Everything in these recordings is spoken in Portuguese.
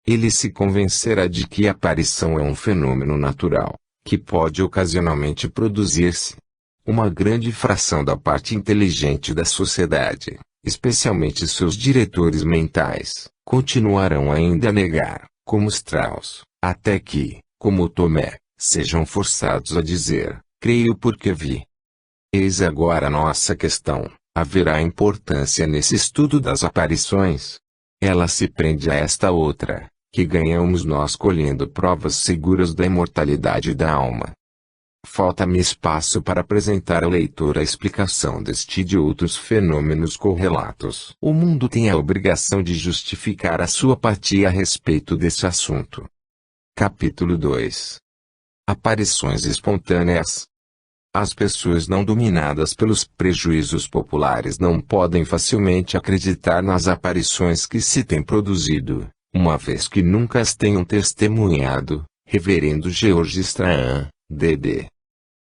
ele se convencerá de que a aparição é um fenômeno natural, que pode ocasionalmente produzir-se. Uma grande fração da parte inteligente da sociedade, especialmente seus diretores mentais, continuarão ainda a negar, como Strauss, até que, como Tomé, sejam forçados a dizer, creio porque vi. Eis agora a nossa questão: haverá importância nesse estudo das aparições? Ela se prende a esta outra, que ganhamos nós colhendo provas seguras da imortalidade da alma. Falta-me espaço para apresentar ao leitor a explicação deste e de outros fenômenos correlatos. O mundo tem a obrigação de justificar a sua apatia a respeito desse assunto. Capítulo 2. Aparições espontâneas. As pessoas não dominadas pelos prejuízos populares não podem facilmente acreditar nas aparições que se têm produzido, uma vez que nunca as tenham testemunhado. Reverendo George Strachan, D.D.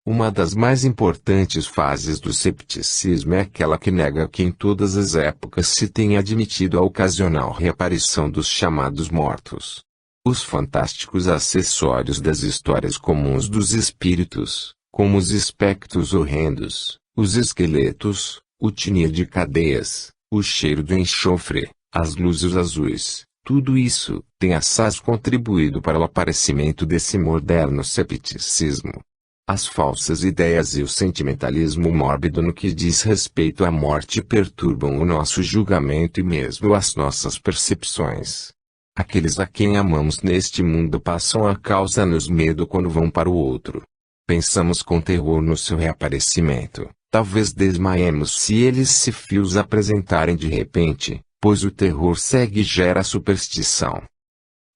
Uma das mais importantes fases do cepticismo é aquela que nega que em todas as épocas se tenha admitido a ocasional reaparição dos chamados mortos. Os fantásticos acessórios das histórias comuns dos espíritos, como os espectros horrendos, os esqueletos, o tinir de cadeias, o cheiro do enxofre, as luzes azuis, tudo isso tem assaz contribuído para o aparecimento desse moderno cepticismo. As falsas ideias e o sentimentalismo mórbido no que diz respeito à morte perturbam o nosso julgamento e mesmo as nossas percepções. Aqueles a quem amamos neste mundo passam a causar-nos medo quando vão para o outro. Pensamos com terror no seu reaparecimento, talvez desmaiemos se eles se fios apresentarem de repente, pois o terror segue e gera superstição.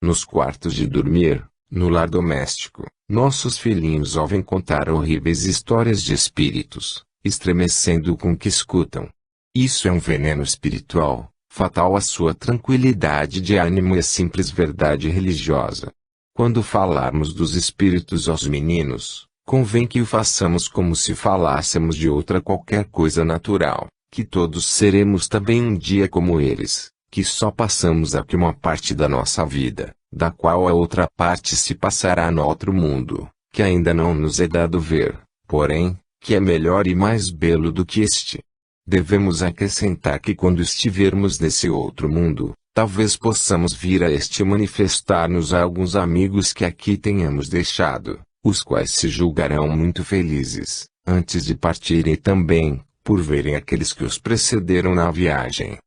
Nos quartos de dormir, no lar doméstico, nossos filhinhos ouvem contar horríveis histórias de espíritos, estremecendo com o que escutam. Isso é um veneno espiritual, fatal à sua tranquilidade de ânimo e à simples verdade religiosa. Quando falarmos dos espíritos aos meninos, convém que o façamos como se falássemos de outra qualquer coisa natural, que todos seremos também um dia como eles, que só passamos aqui uma parte da nossa vida, da qual a outra parte se passará no outro mundo, que ainda não nos é dado ver, porém, que é melhor e mais belo do que este. Devemos acrescentar que quando estivermos nesse outro mundo, talvez possamos vir a este manifestar-nos a alguns amigos que aqui tenhamos deixado, os quais se julgarão muito felizes, antes de partirem também, por verem aqueles que os precederam na viagem.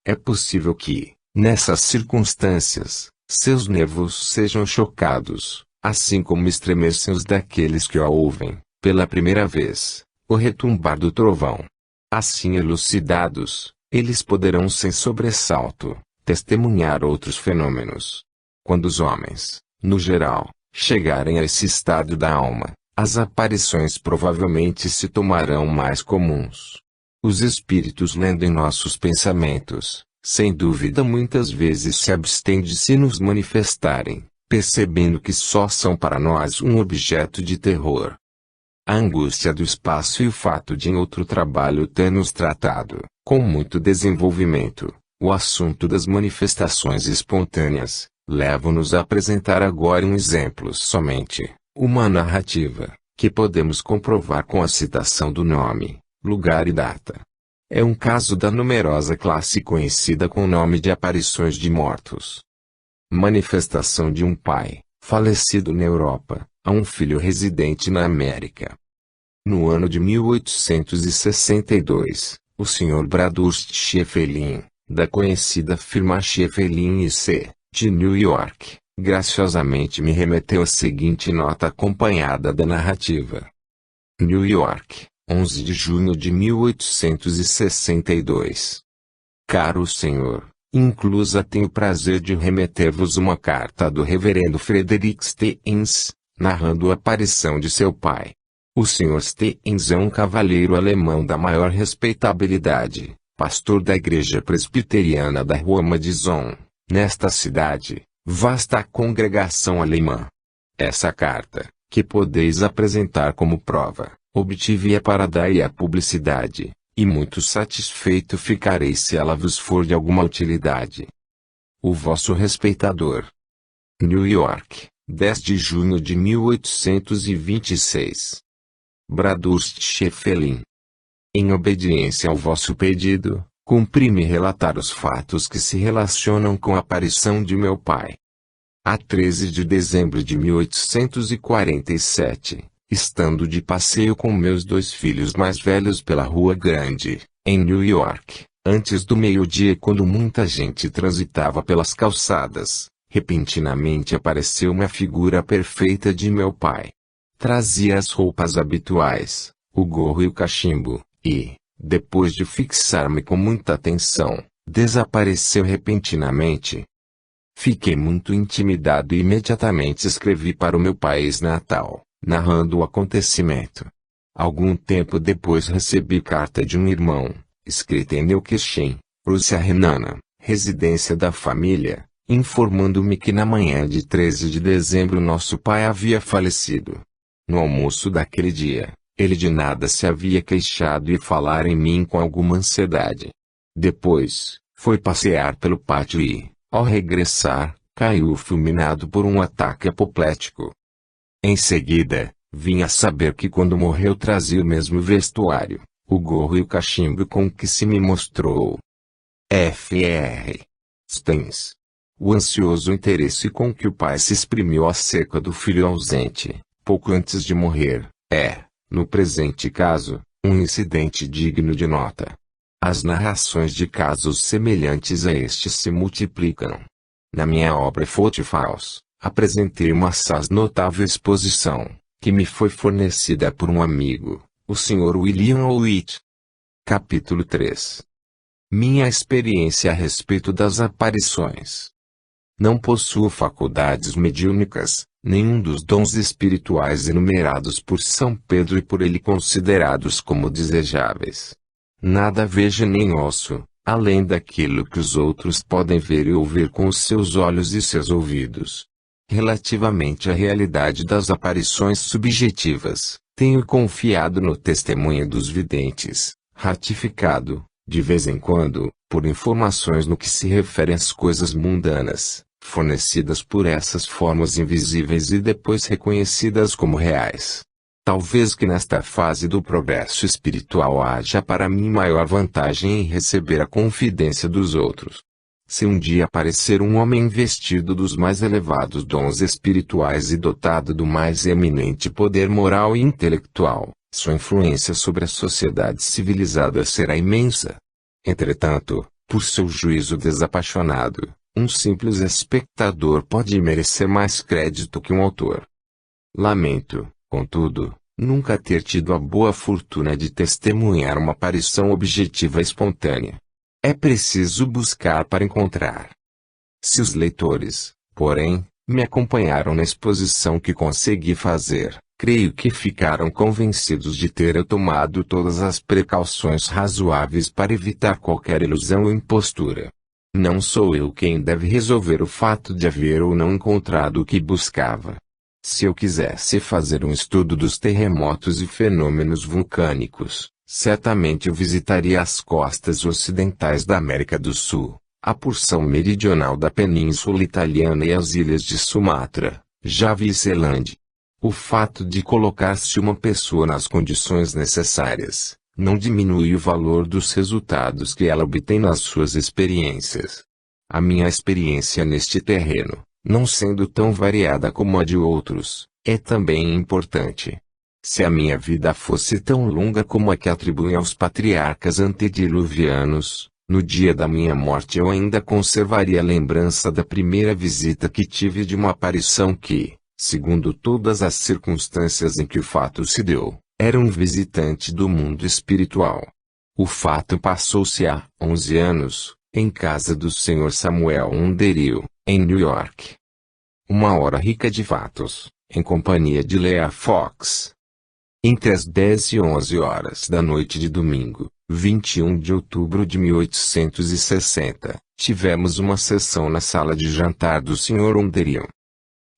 É possível que, nessas circunstâncias, seus nervos sejam chocados, assim como estremecem os daqueles que o ouvem, pela primeira vez, o retumbar do trovão. Assim elucidados, eles poderão sem sobressalto, testemunhar outros fenômenos. Quando os homens, no geral, chegarem a esse estado da alma, as aparições provavelmente se tomarão mais comuns. Os espíritos lendo em nossos pensamentos, sem dúvida muitas vezes se abstêm de se nos manifestarem, percebendo que só são para nós um objeto de terror. A angústia do espaço e o fato de em outro trabalho termos tratado, com muito desenvolvimento, o assunto das manifestações espontâneas, levam-nos a apresentar agora um exemplo somente, uma narrativa, que podemos comprovar com a citação do nome, lugar e data. É um caso da numerosa classe conhecida com o nome de aparições de mortos. Manifestação de um pai, falecido na Europa, a um filho residente na América. No ano de 1862, o Sr. Bradhurst Schiefelin, da conhecida firma Schiefelin C., de New York, graciosamente me remeteu a seguinte nota acompanhada da narrativa. New York, 11 de junho de 1862. Caro senhor, inclusa tenho o prazer de remeter-vos uma carta do reverendo Frederick Steens, narrando a aparição de seu pai. O Sr. Steens é um cavalheiro alemão da maior respeitabilidade, pastor da igreja presbiteriana da Rua Madison, nesta cidade, vasta congregação alemã. Essa carta, que podeis apresentar como prova, obtive-a para dar-lhe a publicidade, e muito satisfeito ficarei se ela vos for de alguma utilidade. O vosso respeitador. New York, 10 de junho de 1826. Bradurst Scheffelin. Em obediência ao vosso pedido, cumpri-me relatar os fatos que se relacionam com a aparição de meu pai. A 13 de dezembro de 1847, estando de passeio com meus 2 filhos mais velhos pela Rua Grande, em New York, antes do meio-dia, quando muita gente transitava pelas calçadas, repentinamente apareceu-me a figura perfeita de meu pai. Trazia as roupas habituais, o gorro e o cachimbo, e, depois de fixar-me com muita atenção, desapareceu repentinamente. Fiquei muito intimidado e imediatamente escrevi para o meu país natal, narrando o acontecimento. Algum tempo depois recebi carta de um irmão, escrita em Neukirchen, Prússia Renana, residência da família, informando-me que na manhã de 13 de dezembro nosso pai havia falecido. No almoço daquele dia, ele de nada se havia queixado e falara em mim com alguma ansiedade. Depois, foi passear pelo pátio e, ao regressar, caiu fulminado por um ataque apoplético. Em seguida, vim a saber que quando morreu trazia o mesmo vestuário, o gorro e o cachimbo com que se me mostrou. Fr. Stens. O ansioso interesse com que o pai se exprimiu acerca do filho ausente, pouco antes de morrer, é, no presente caso, um incidente digno de nota. As narrações de casos semelhantes a este se multiplicam. Na minha obra Footfalls, apresentei uma assaz notável exposição, que me foi fornecida por um amigo, o Sr. William Witt. Capítulo 3. Minha experiência a respeito das aparições. Não possuo faculdades mediúnicas, nenhum dos dons espirituais enumerados por São Pedro e por ele considerados como desejáveis. Nada vejo nem ouço, além daquilo que os outros podem ver e ouvir com os seus olhos e seus ouvidos. Relativamente à realidade das aparições subjetivas, tenho confiado no testemunho dos videntes, ratificado, de vez em quando, por informações no que se refere às coisas mundanas, fornecidas por essas formas invisíveis e depois reconhecidas como reais. Talvez que nesta fase do progresso espiritual haja para mim maior vantagem em receber a confidência dos outros. Se um dia aparecer um homem investido dos mais elevados dons espirituais e dotado do mais eminente poder moral e intelectual, sua influência sobre a sociedade civilizada será imensa. Entretanto, por seu juízo desapaixonado, um simples espectador pode merecer mais crédito que um autor. Lamento, contudo, nunca ter tido a boa fortuna de testemunhar uma aparição objetiva e espontânea. É preciso buscar para encontrar. Se os leitores, porém, me acompanharam na exposição que consegui fazer, creio que ficaram convencidos de ter eu tomado todas as precauções razoáveis para evitar qualquer ilusão ou impostura. Não sou eu quem deve resolver o fato de haver ou não encontrado o que buscava. Se eu quisesse fazer um estudo dos terremotos e fenômenos vulcânicos, certamente eu visitaria as costas ocidentais da América do Sul, a porção meridional da Península Italiana e as ilhas de Sumatra, Java e Ceilândia. O fato de colocar-se uma pessoa nas condições necessárias, não diminui o valor dos resultados que ela obtém nas suas experiências. A minha experiência neste terreno, não sendo tão variada como a de outros, é também importante. Se a minha vida fosse tão longa como a que atribuem aos patriarcas antediluvianos, no dia da minha morte eu ainda conservaria a lembrança da primeira visita que tive de uma aparição que, segundo todas as circunstâncias em que o fato se deu, era um visitante do mundo espiritual. O fato passou-se há 11 anos, em casa do Sr. Samuel Underhill, em New York. Uma hora rica de fatos, em companhia de Leah Fox. Entre as 10 e 11 horas da noite de domingo, 21 de outubro de 1860, tivemos uma sessão na sala de jantar do Sr. Underhill.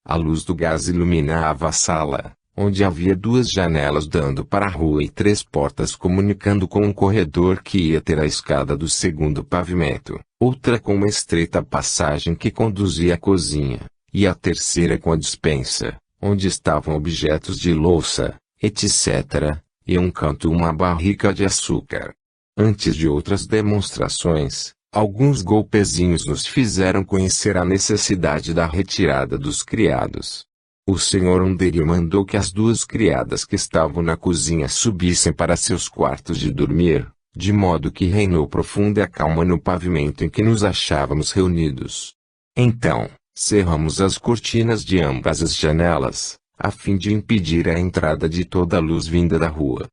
A luz do gás iluminava a sala, onde havia 2 janelas dando para a rua e 3 portas comunicando com um corredor que ia ter a escada do segundo pavimento, outra com uma estreita passagem que conduzia à cozinha, e a terceira com a despensa, onde estavam objetos de louça, etc., e um canto uma barrica de açúcar. Antes de outras demonstrações, alguns golpezinhos nos fizeram conhecer a necessidade da retirada dos criados. O Sr. Onderio mandou que as 2 criadas que estavam na cozinha subissem para seus quartos de dormir, de modo que reinou profunda calma no pavimento em que nos achávamos reunidos. Então, cerramos as cortinas de ambas as janelas, a fim de impedir a entrada de toda a luz vinda da rua.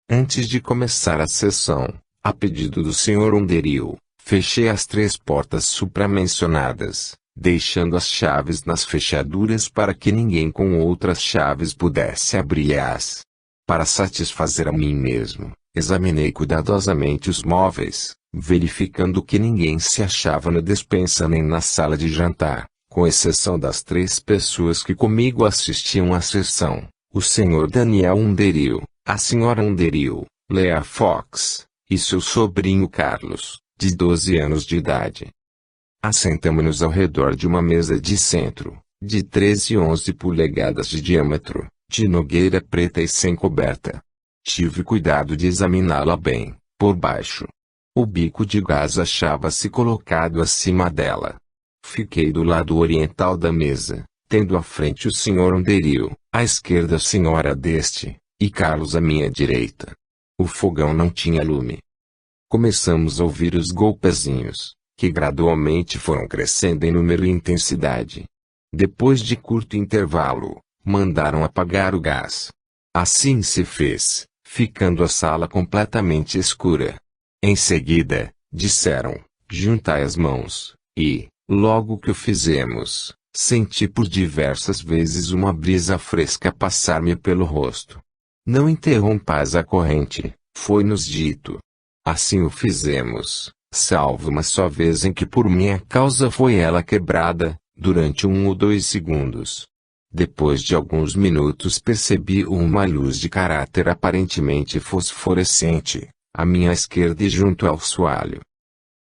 Antes de começar a sessão, a pedido do Sr. Onderio, fechei as 3 portas supramencionadas, deixando as chaves nas fechaduras para que ninguém com outras chaves pudesse abri-las. Para satisfazer a mim mesmo, examinei cuidadosamente os móveis, verificando que ninguém se achava na despensa nem na sala de jantar, com exceção das 3 pessoas que comigo assistiam à sessão, o Sr. Daniel Onderio, a Sra. Onderio, Leah Fox, e seu sobrinho Carlos, de 12 anos de idade. Assentamo-nos ao redor de uma mesa de centro, de 13 e 11 polegadas de diâmetro, de nogueira preta e sem coberta. Tive cuidado de examiná-la bem, por baixo. O bico de gás achava-se colocado acima dela. Fiquei do lado oriental da mesa, tendo à frente o Sr. Onderio, à esquerda a senhora deste, e Carlos à minha direita. O fogão não tinha lume. Começamos a ouvir os golpezinhos, que gradualmente foram crescendo em número e intensidade. Depois de curto intervalo, mandaram apagar o gás. Assim se fez, ficando a sala completamente escura. Em seguida, disseram, juntai as mãos, e, logo que o fizemos, senti por diversas vezes uma brisa fresca passar-me pelo rosto. Não interrompas a corrente, foi-nos dito. Assim o fizemos, salvo uma só vez em que por minha causa foi ela quebrada, durante 1 ou 2 segundos. Depois de alguns minutos percebi uma luz de caráter aparentemente fosforescente, à minha esquerda e junto ao soalho.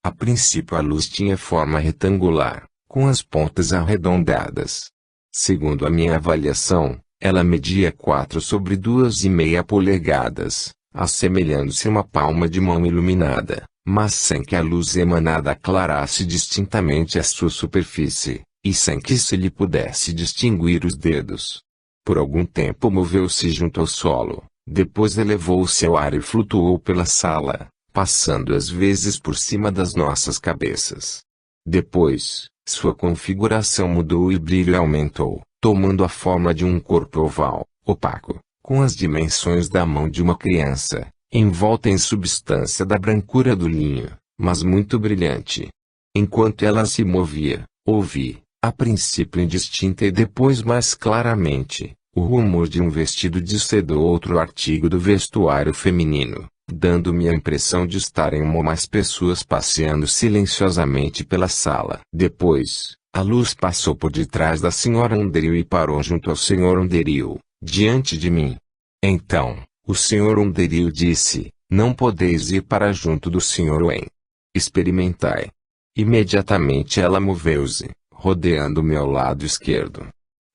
A princípio a luz tinha forma retangular, com as pontas arredondadas. Segundo a minha avaliação, ela media 4/2,5 polegadas, assemelhando-se a uma palma de mão iluminada, mas sem que a luz emanada aclarasse distintamente a sua superfície, e sem que se lhe pudesse distinguir os dedos. Por algum tempo moveu-se junto ao solo, depois elevou-se ao ar e flutuou pela sala, passando às vezes por cima das nossas cabeças. Depois, sua configuração mudou e o brilho aumentou, tomando a forma de um corpo oval, opaco, com as dimensões da mão de uma criança, envolta em substância da brancura do linho, mas muito brilhante. Enquanto ela se movia, ouvi, a princípio indistinta e depois mais claramente, o rumor de um vestido de seda ou outro artigo do vestuário feminino, dando-me a impressão de estarem uma ou mais pessoas passeando silenciosamente pela sala. Depois, a luz passou por detrás da Sra. Onderio e parou junto ao Sr. Onderio, diante de mim. Então, o Sr. Onderio disse, não podeis ir para junto do Sr. Wayne. Experimentai. Imediatamente ela moveu-se, rodeando-me ao lado esquerdo.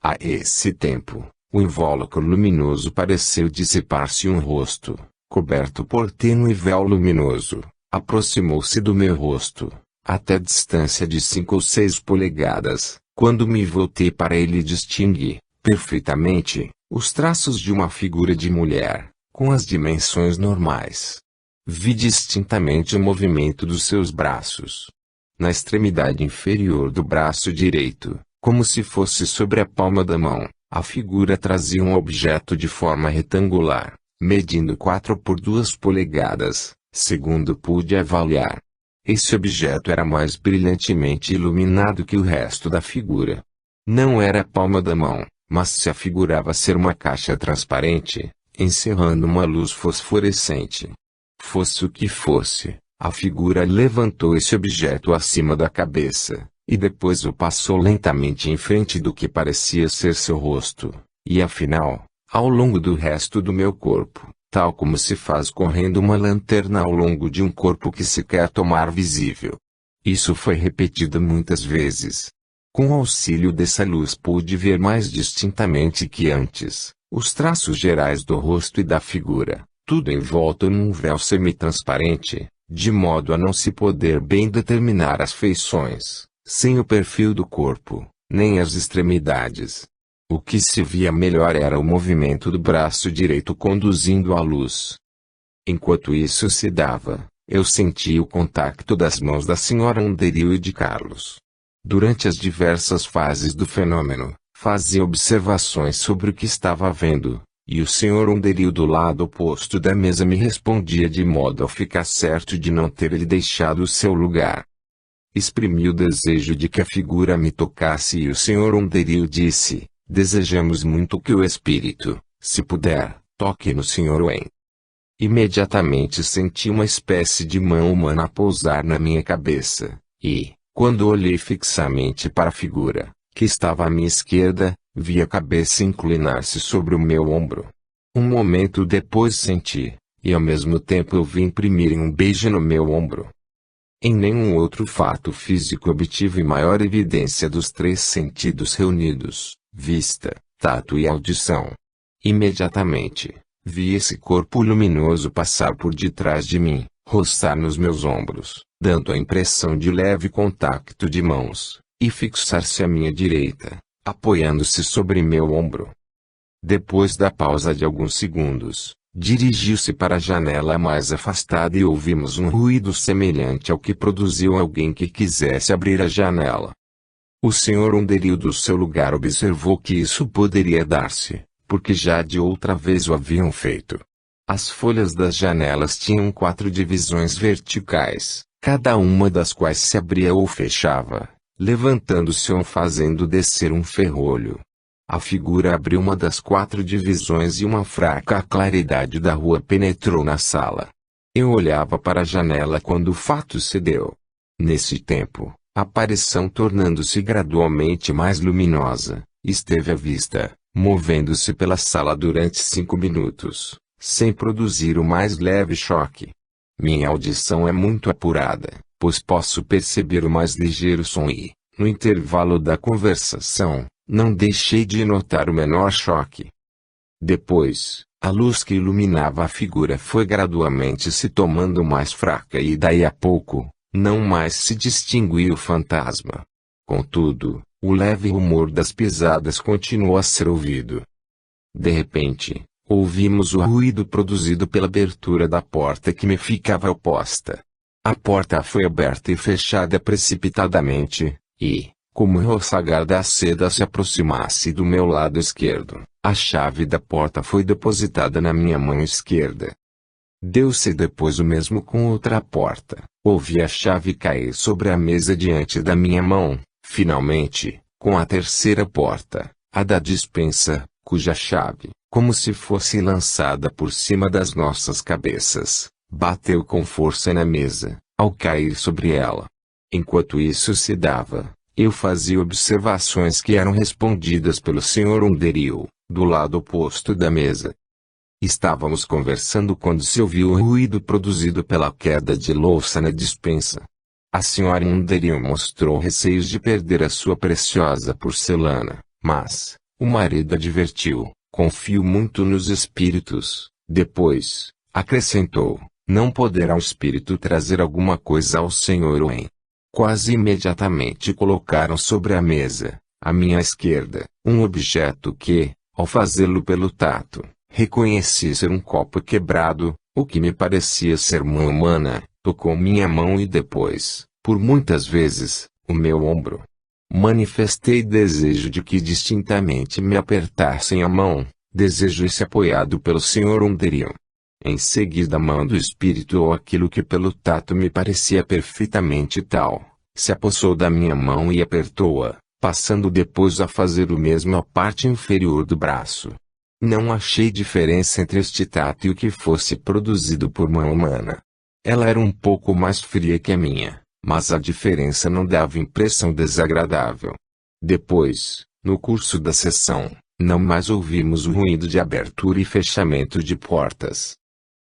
A esse tempo, o invólucro luminoso pareceu dissipar-se e um rosto, coberto por tênue véu luminoso, aproximou-se do meu rosto, até distância de 5 ou 6 polegadas. Quando me voltei para ele distingui, perfeitamente, os traços de uma figura de mulher, com as dimensões normais. Vi distintamente o movimento dos seus braços. Na extremidade inferior do braço direito, como se fosse sobre a palma da mão, a figura trazia um objeto de forma retangular, medindo 4 por 2 polegadas, segundo pude avaliar. Esse objeto era mais brilhantemente iluminado que o resto da figura. Não era a palma da mão, mas se afigurava ser uma caixa transparente, encerrando uma luz fosforescente. Fosse o que fosse, a figura levantou esse objeto acima da cabeça, e depois o passou lentamente em frente do que parecia ser seu rosto, e afinal, ao longo do resto do meu corpo, tal como se faz correndo uma lanterna ao longo de um corpo que se quer tomar visível. Isso foi repetido muitas vezes. Com o auxílio dessa luz pude ver mais distintamente que antes, os traços gerais do rosto e da figura, tudo envolto num véu semitransparente, de modo a não se poder bem determinar as feições, sem o perfil do corpo, nem as extremidades. O que se via melhor era o movimento do braço direito conduzindo a luz. Enquanto isso se dava, eu senti o contato das mãos da senhora Underhill e de Carlos. Durante as diversas fases do fenômeno, fazia observações sobre o que estava vendo, e o Sr. Underhill do lado oposto da mesa me respondia de modo a ficar certo de não ter ele deixado o seu lugar. Exprimi o desejo de que a figura me tocasse e o Sr. Underhill disse: "Desejamos muito que o espírito, se puder, toque no Sr. Wayne." Imediatamente senti uma espécie de mão humana pousar na minha cabeça, e, quando olhei fixamente para a figura, que estava à minha esquerda, vi a cabeça inclinar-se sobre o meu ombro. Um momento depois senti, e ao mesmo tempo eu vi imprimirem um beijo no meu ombro. Em nenhum outro fato físico obtive maior evidência dos três sentidos reunidos: vista, tato e audição. Imediatamente, vi esse corpo luminoso passar por detrás de mim, roçar nos meus ombros, dando a impressão de leve contato de mãos, e fixar-se à minha direita, apoiando-se sobre meu ombro. Depois da pausa de alguns segundos, dirigiu-se para a janela mais afastada e ouvimos um ruído semelhante ao que produziu alguém que quisesse abrir a janela. O Sr. Underhill do seu lugar observou que isso poderia dar-se, porque já de outra vez o haviam feito. As folhas das janelas tinham 4 divisões verticais, cada uma das quais se abria ou fechava, levantando-se ou fazendo descer um ferrolho. A figura abriu uma das 4 divisões e uma fraca claridade da rua penetrou na sala. Eu olhava para a janela quando o fato se deu. Nesse tempo, a aparição tornando-se gradualmente mais luminosa, esteve à vista, movendo-se pela sala durante 5 minutos, sem produzir o mais leve choque. Minha audição é muito apurada, pois posso perceber o mais ligeiro som e, no intervalo da conversação, não deixei de notar o menor choque. Depois, a luz que iluminava a figura foi gradualmente se tomando mais fraca e daí a pouco, não mais se distinguia o fantasma. Contudo, o leve rumor das pisadas continuou a ser ouvido. De repente, ouvimos o ruído produzido pela abertura da porta que me ficava oposta. A porta foi aberta e fechada precipitadamente, e, como o roçagar da seda se aproximasse do meu lado esquerdo, a chave da porta foi depositada na minha mão esquerda. Deu-se depois o mesmo com outra porta. Ouvi a chave cair sobre a mesa diante da minha mão, finalmente, com a terceira porta, a da despensa, cuja chave, como se fosse lançada por cima das nossas cabeças, bateu com força na mesa, ao cair sobre ela. Enquanto isso se dava, eu fazia observações que eram respondidas pelo Sr. Underhill, do lado oposto da mesa. Estávamos conversando quando se ouviu o ruído produzido pela queda de louça na despensa. A Sra. Underhill mostrou receios de perder a sua preciosa porcelana, mas, o marido advertiu: "Confio muito nos espíritos." Depois, acrescentou: "Não poderá o espírito trazer alguma coisa ao Sr. Wayne." Quase imediatamente colocaram sobre a mesa, à minha esquerda, um objeto que, ao fazê-lo pelo tato, reconheci ser um copo quebrado, o que me parecia ser mão humana, tocou minha mão e depois, por muitas vezes, o meu ombro. Manifestei desejo de que distintamente me apertassem a mão, desejo esse apoiado pelo Sr. Underhill. Em seguida a mão do espírito ou aquilo que pelo tato me parecia perfeitamente tal, se apossou da minha mão e apertou-a, passando depois a fazer o mesmo à parte inferior do braço. Não achei diferença entre este tato e o que fosse produzido por mão humana. Ela era um pouco mais fria que a minha, mas a diferença não dava impressão desagradável. Depois, no curso da sessão, Não mais ouvimos o ruído de abertura e fechamento de portas.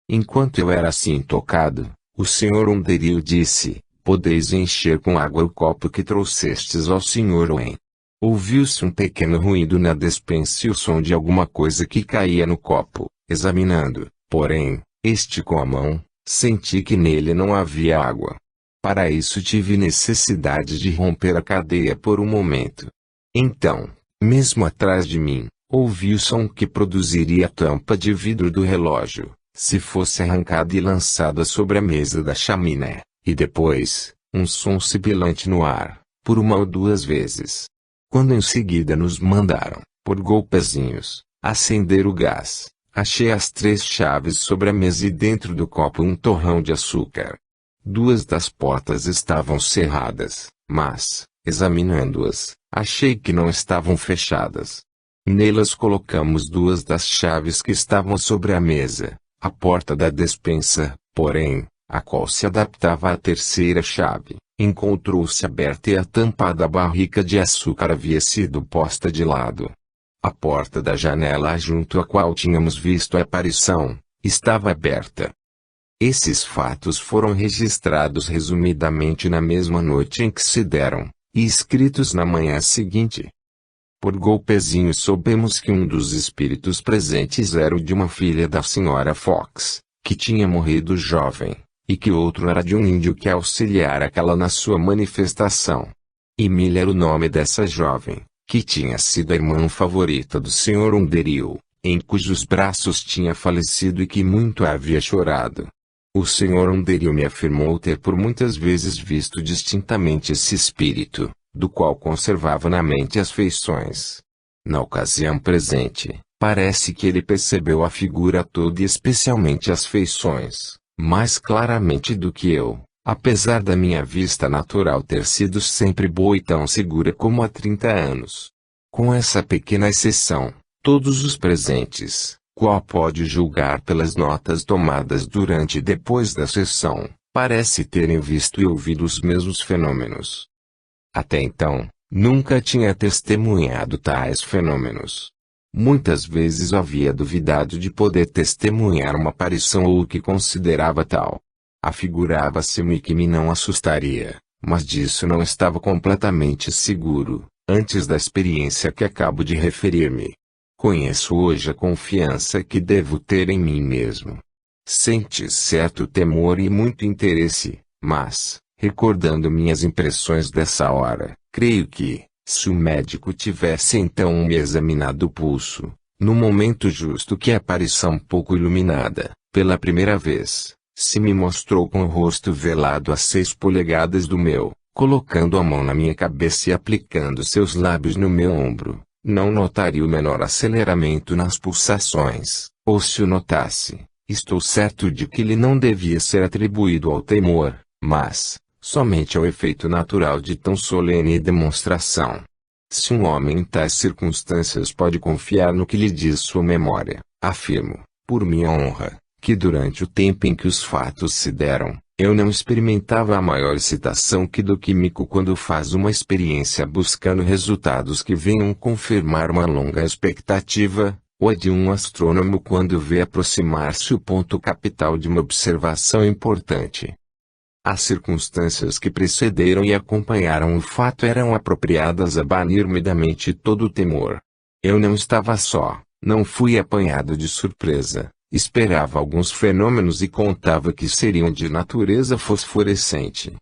Enquanto eu era assim tocado, o Sr. Underhill disse: "Podeis encher com água o copo que trouxestes ao Sr. Owen." Ouviu-se um pequeno ruído na despensa e o som de alguma coisa que caía no copo. Examinando, porém, este com a mão, senti que nele não havia água. Para isso tive necessidade de romper a cadeia por um momento. Então, mesmo atrás de mim, ouvi o som que produziria a tampa de vidro do relógio, se fosse arrancada e lançada sobre a mesa da chaminé, e depois, um som sibilante no ar, por uma ou duas vezes. Quando em seguida nos mandaram, por golpezinhos, acender o gás, achei as 3 chaves sobre a mesa e dentro do copo um torrão de açúcar. 2 das portas estavam cerradas, mas, examinando-as, achei que não estavam fechadas. Nelas colocamos 2 das chaves que estavam sobre a mesa, a porta da despensa, porém, a qual se adaptava à 3ª chave, encontrou-se aberta e a tampa da barrica de açúcar havia sido posta de lado. A porta da janela junto à qual tínhamos visto a aparição, estava aberta. Esses fatos foram registrados resumidamente na mesma noite em que se deram, e escritos na manhã seguinte. Por golpezinhos soubemos que um dos espíritos presentes era o de uma filha da Sra. Fox, que tinha morrido jovem, e que outro era de um índio que auxiliara aquela na sua manifestação. Emília era o nome dessa jovem, que tinha sido a irmã favorita do Sr. Underhill, em cujos braços tinha falecido e que muito havia chorado. O Sr. Underhill me afirmou ter por muitas vezes visto distintamente esse espírito, do qual conservava na mente as feições. Na ocasião presente, parece que ele percebeu a figura toda e especialmente as feições, mais claramente do que eu, apesar da minha vista natural ter sido sempre boa e tão segura como há 30 anos. Com essa pequena exceção, todos os presentes, qual pode julgar pelas notas tomadas durante e depois da sessão, parece terem visto e ouvido os mesmos fenômenos. Até então, nunca tinha testemunhado tais fenômenos. Muitas vezes havia duvidado de poder testemunhar uma aparição ou o que considerava tal. Afigurava-se-me que me não assustaria, mas disso não estava completamente seguro, antes da experiência que acabo de referir-me. Conheço hoje a confiança que devo ter em mim mesmo. Senti certo temor e muito interesse, mas, recordando minhas impressões dessa hora, creio que, se o médico tivesse então me examinado o pulso, no momento justo que a aparição pouco iluminada, pela primeira vez, se me mostrou com o rosto velado a 6 polegadas do meu, colocando a mão na minha cabeça e aplicando seus lábios no meu ombro, não notaria o menor aceleramento nas pulsações, ou se o notasse, estou certo de que ele não devia ser atribuído ao temor, mas, somente ao efeito natural de tão solene demonstração. Se um homem em tais circunstâncias pode confiar no que lhe diz sua memória, afirmo, por minha honra, que durante o tempo em que os fatos se deram, eu não experimentava a maior excitação que do químico quando faz uma experiência buscando resultados que venham confirmar uma longa expectativa, ou a de um astrônomo quando vê aproximar-se o ponto capital de uma observação importante. As circunstâncias que precederam e acompanharam o fato eram apropriadas a banir-me da mente todo o temor. Eu não estava só, não fui apanhado de surpresa. Esperava alguns fenômenos e contava que seriam de natureza fosforescente.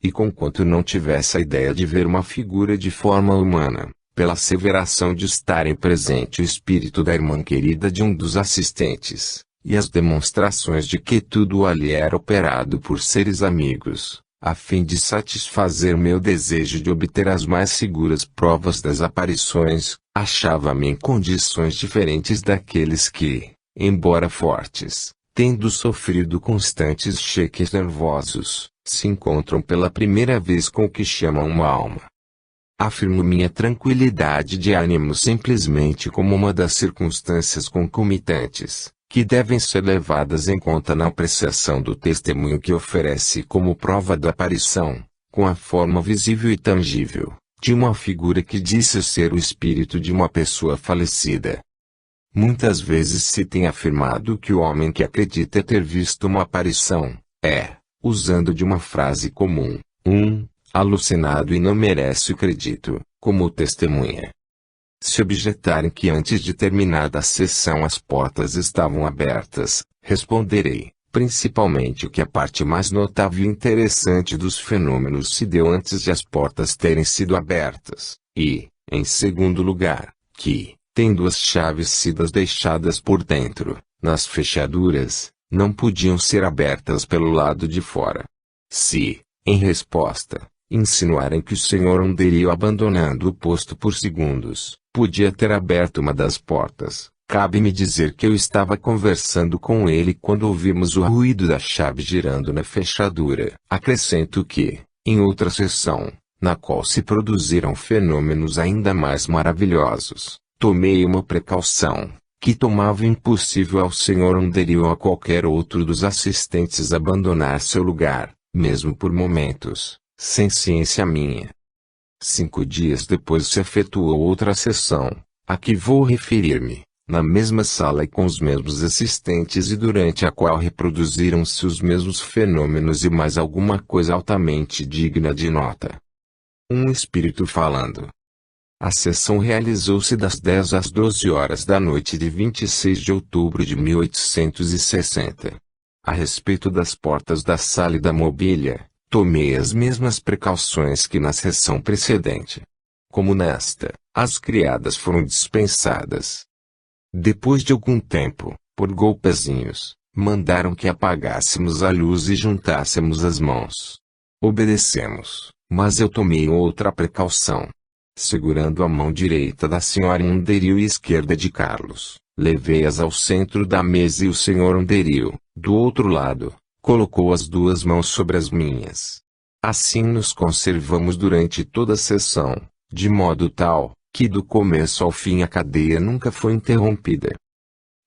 E conquanto não tivesse a ideia de ver uma figura de forma humana, pela asseveração de estarem presente o espírito da irmã querida de um dos assistentes, e as demonstrações de que tudo ali era operado por seres amigos, a fim de satisfazer meu desejo de obter as mais seguras provas das aparições, achava-me em condições diferentes daqueles que, embora fortes, tendo sofrido constantes cheques nervosos, se encontram pela primeira vez com o que chamam uma alma. Afirmo minha tranquilidade de ânimo simplesmente como uma das circunstâncias concomitantes, que devem ser levadas em conta na apreciação do testemunho que oferece como prova da aparição, com a forma visível e tangível, de uma figura que disse ser o espírito de uma pessoa falecida. Muitas vezes se tem afirmado que o homem que acredita ter visto uma aparição, usando de uma frase comum, alucinado e não merece o crédito, como testemunha. Se objetarem que antes de terminada a sessão as portas estavam abertas, responderei, principalmente que a parte mais notável e interessante dos fenômenos se deu antes de as portas terem sido abertas, e, em segundo lugar, que, tendo as chaves sido deixadas por dentro, nas fechaduras, não podiam ser abertas pelo lado de fora. Se, em resposta, insinuarem que o Sr. Onderio, abandonando o posto por segundos, podia ter aberto uma das portas, cabe-me dizer que eu estava conversando com ele quando ouvimos o ruído da chave girando na fechadura. Acrescento que, em outra sessão, na qual se produziram fenômenos ainda mais maravilhosos, tomei uma precaução, que tomava impossível ao Sr. Onderio ou a qualquer outro dos assistentes abandonar seu lugar, mesmo por momentos, sem ciência minha. 5 dias depois se efetuou outra sessão, a que vou referir-me, na mesma sala e com os mesmos assistentes e durante a qual reproduziram-se os mesmos fenômenos e mais alguma coisa altamente digna de nota. Um espírito falando. A sessão realizou-se das 10 às 12 horas da noite de 26 de outubro de 1860. A respeito das portas da sala e da mobília, tomei as mesmas precauções que na sessão precedente. Como nesta, as criadas foram dispensadas. Depois de algum tempo, por golpezinhos, mandaram que apagássemos a luz e juntássemos as mãos. Obedecemos, mas eu tomei outra precaução. Segurando a mão direita da Sra. Onderio e esquerda de Carlos, levei-as ao centro da mesa e o Sr. Onderio, do outro lado, colocou as duas mãos sobre as minhas. Assim nos conservamos durante toda a sessão, de modo tal, que do começo ao fim a cadeia nunca foi interrompida.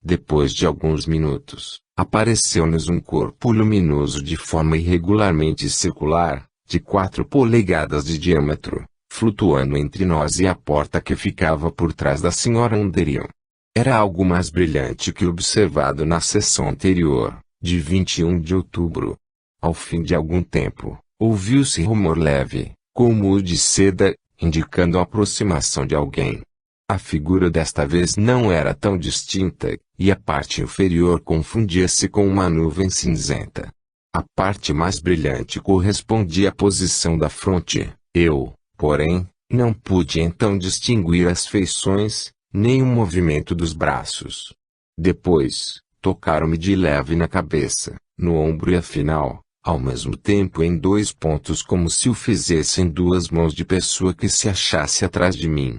Depois de alguns minutos, apareceu-nos um corpo luminoso de forma irregularmente circular, de 4 polegadas de diâmetro, flutuando entre nós e a porta que ficava por trás da Sra. Onderio. Era algo mais brilhante que o observado na sessão anterior, de 21 de outubro. Ao fim de algum tempo, ouviu-se rumor leve, como o de seda, indicando a aproximação de alguém. A figura desta vez não era tão distinta, e a parte inferior confundia-se com uma nuvem cinzenta. A parte mais brilhante correspondia à posição da fronte. Eu, porém, não pude então distinguir as feições, nem o movimento dos braços. Depois, tocaram-me de leve na cabeça, no ombro e afinal, ao mesmo tempo em 2 pontos como se o fizessem 2 mãos de pessoa que se achasse atrás de mim.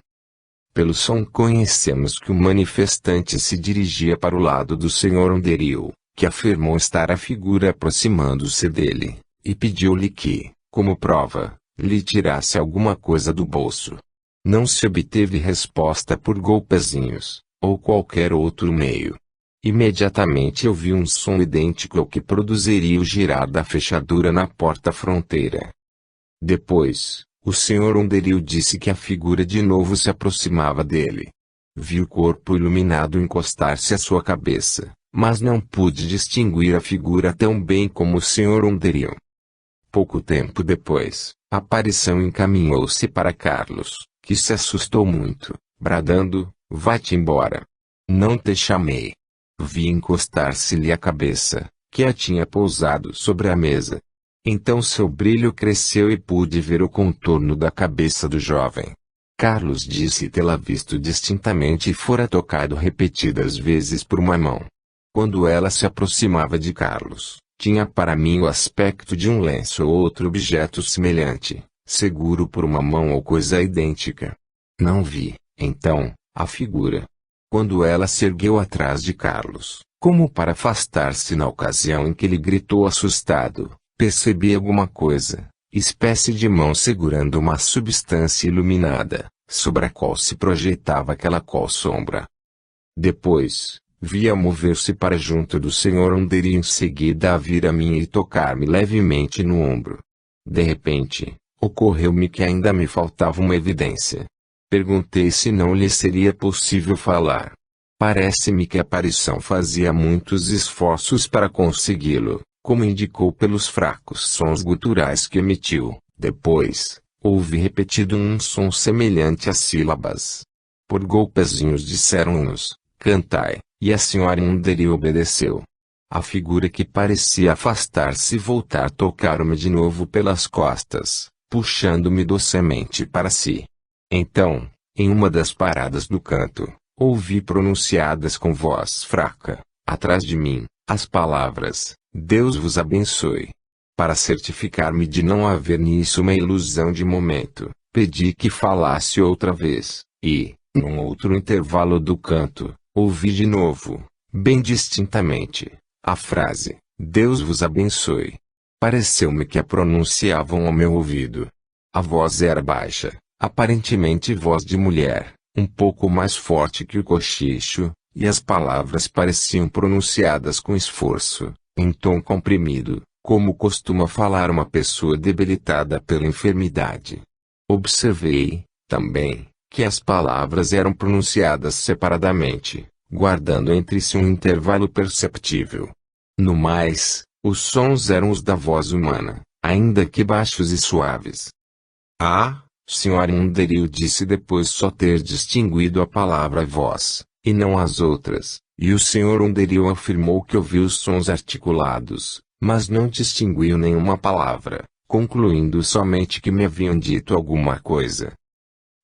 Pelo som conhecemos que o manifestante se dirigia para o lado do Sr. Onderio, que afirmou estar a figura aproximando-se dele, e pediu-lhe que, como prova, lhe tirasse alguma coisa do bolso. Não se obteve resposta por golpezinhos, ou qualquer outro meio. Imediatamente eu vi um som idêntico ao que produziria o girar da fechadura na porta fronteira. Depois, o Sr. Onderio disse que a figura de novo se aproximava dele. Vi o corpo iluminado encostar-se à sua cabeça, mas não pude distinguir a figura tão bem como o Sr. Onderio. Pouco tempo depois, a aparição encaminhou-se para Carlos, que se assustou muito, bradando, vai-te embora. Não te chamei. Vi encostar-se-lhe a cabeça, que a tinha pousado sobre a mesa. Então seu brilho cresceu e pude ver o contorno da cabeça do jovem. Carlos disse tê-la visto distintamente e fora tocado repetidas vezes por uma mão. Quando ela se aproximava de Carlos, tinha para mim o aspecto de um lenço ou outro objeto semelhante, seguro por uma mão ou coisa idêntica. Não vi, então, a figura. Quando ela se ergueu atrás de Carlos, como para afastar-se na ocasião em que ele gritou assustado, percebi alguma coisa, espécie de mão segurando uma substância iluminada, sobre a qual se projetava aquela qual sombra. Depois, vi-a mover-se para junto do Sr. Onderio e em seguida a vir a mim e tocar-me levemente no ombro. De repente, Ocorreu-me que ainda me faltava uma evidência. Perguntei se não lhe seria possível falar. Parece-me que a aparição fazia muitos esforços para consegui-lo, como indicou pelos fracos sons guturais que emitiu. Depois, ouvi repetido um som semelhante a sílabas. Por golpezinhos disseram-nos, cantai, e a senhora Underi obedeceu. A figura que parecia afastar-se e voltar tocaram-me de novo pelas costas, puxando-me docemente para si. Então, em uma das paradas do canto, ouvi pronunciadas com voz fraca, atrás de mim, as palavras, Deus vos abençoe. Para certificar-me de não haver nisso uma ilusão de momento, pedi que falasse outra vez, e, num outro intervalo do canto, ouvi de novo, bem distintamente, a frase, Deus vos abençoe. Pareceu-me que a pronunciavam ao meu ouvido. A voz era baixa, aparentemente voz de mulher, um pouco mais forte que o cochicho, e as palavras pareciam pronunciadas com esforço, em tom comprimido, como costuma falar uma pessoa debilitada pela enfermidade. Observei, também, que as palavras eram pronunciadas separadamente, guardando entre si um intervalo perceptível. No mais, os sons eram os da voz humana, ainda que baixos e suaves. Ah, Sr. Underhill disse depois só ter distinguido a palavra voz, e não as outras, e o Sr. Underhill afirmou que ouviu os sons articulados, mas não distinguiu nenhuma palavra, concluindo somente que me haviam dito alguma coisa.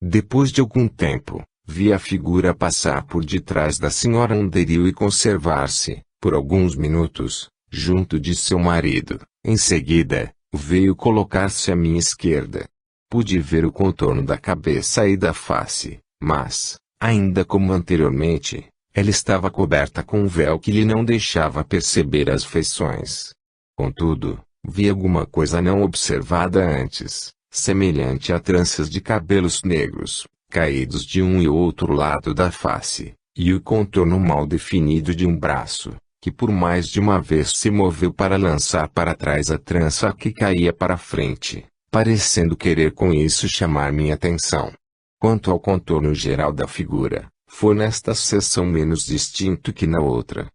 Depois de algum tempo, vi a figura passar por detrás da Sra. Underhill e conservar-se, por alguns minutos, junto de seu marido. Em seguida, veio colocar-se à minha esquerda. Pude ver o contorno da cabeça e da face, mas, ainda como anteriormente, ela estava coberta com um véu que lhe não deixava perceber as feições. Contudo, vi alguma coisa não observada antes, semelhante a tranças de cabelos negros, caídos de um e outro lado da face, e o contorno mal definido de um braço, que por mais de uma vez se moveu para lançar para trás a trança que caía para frente, parecendo querer com isso chamar minha atenção. Quanto ao contorno geral da figura, foi nesta seção menos distinto que na outra.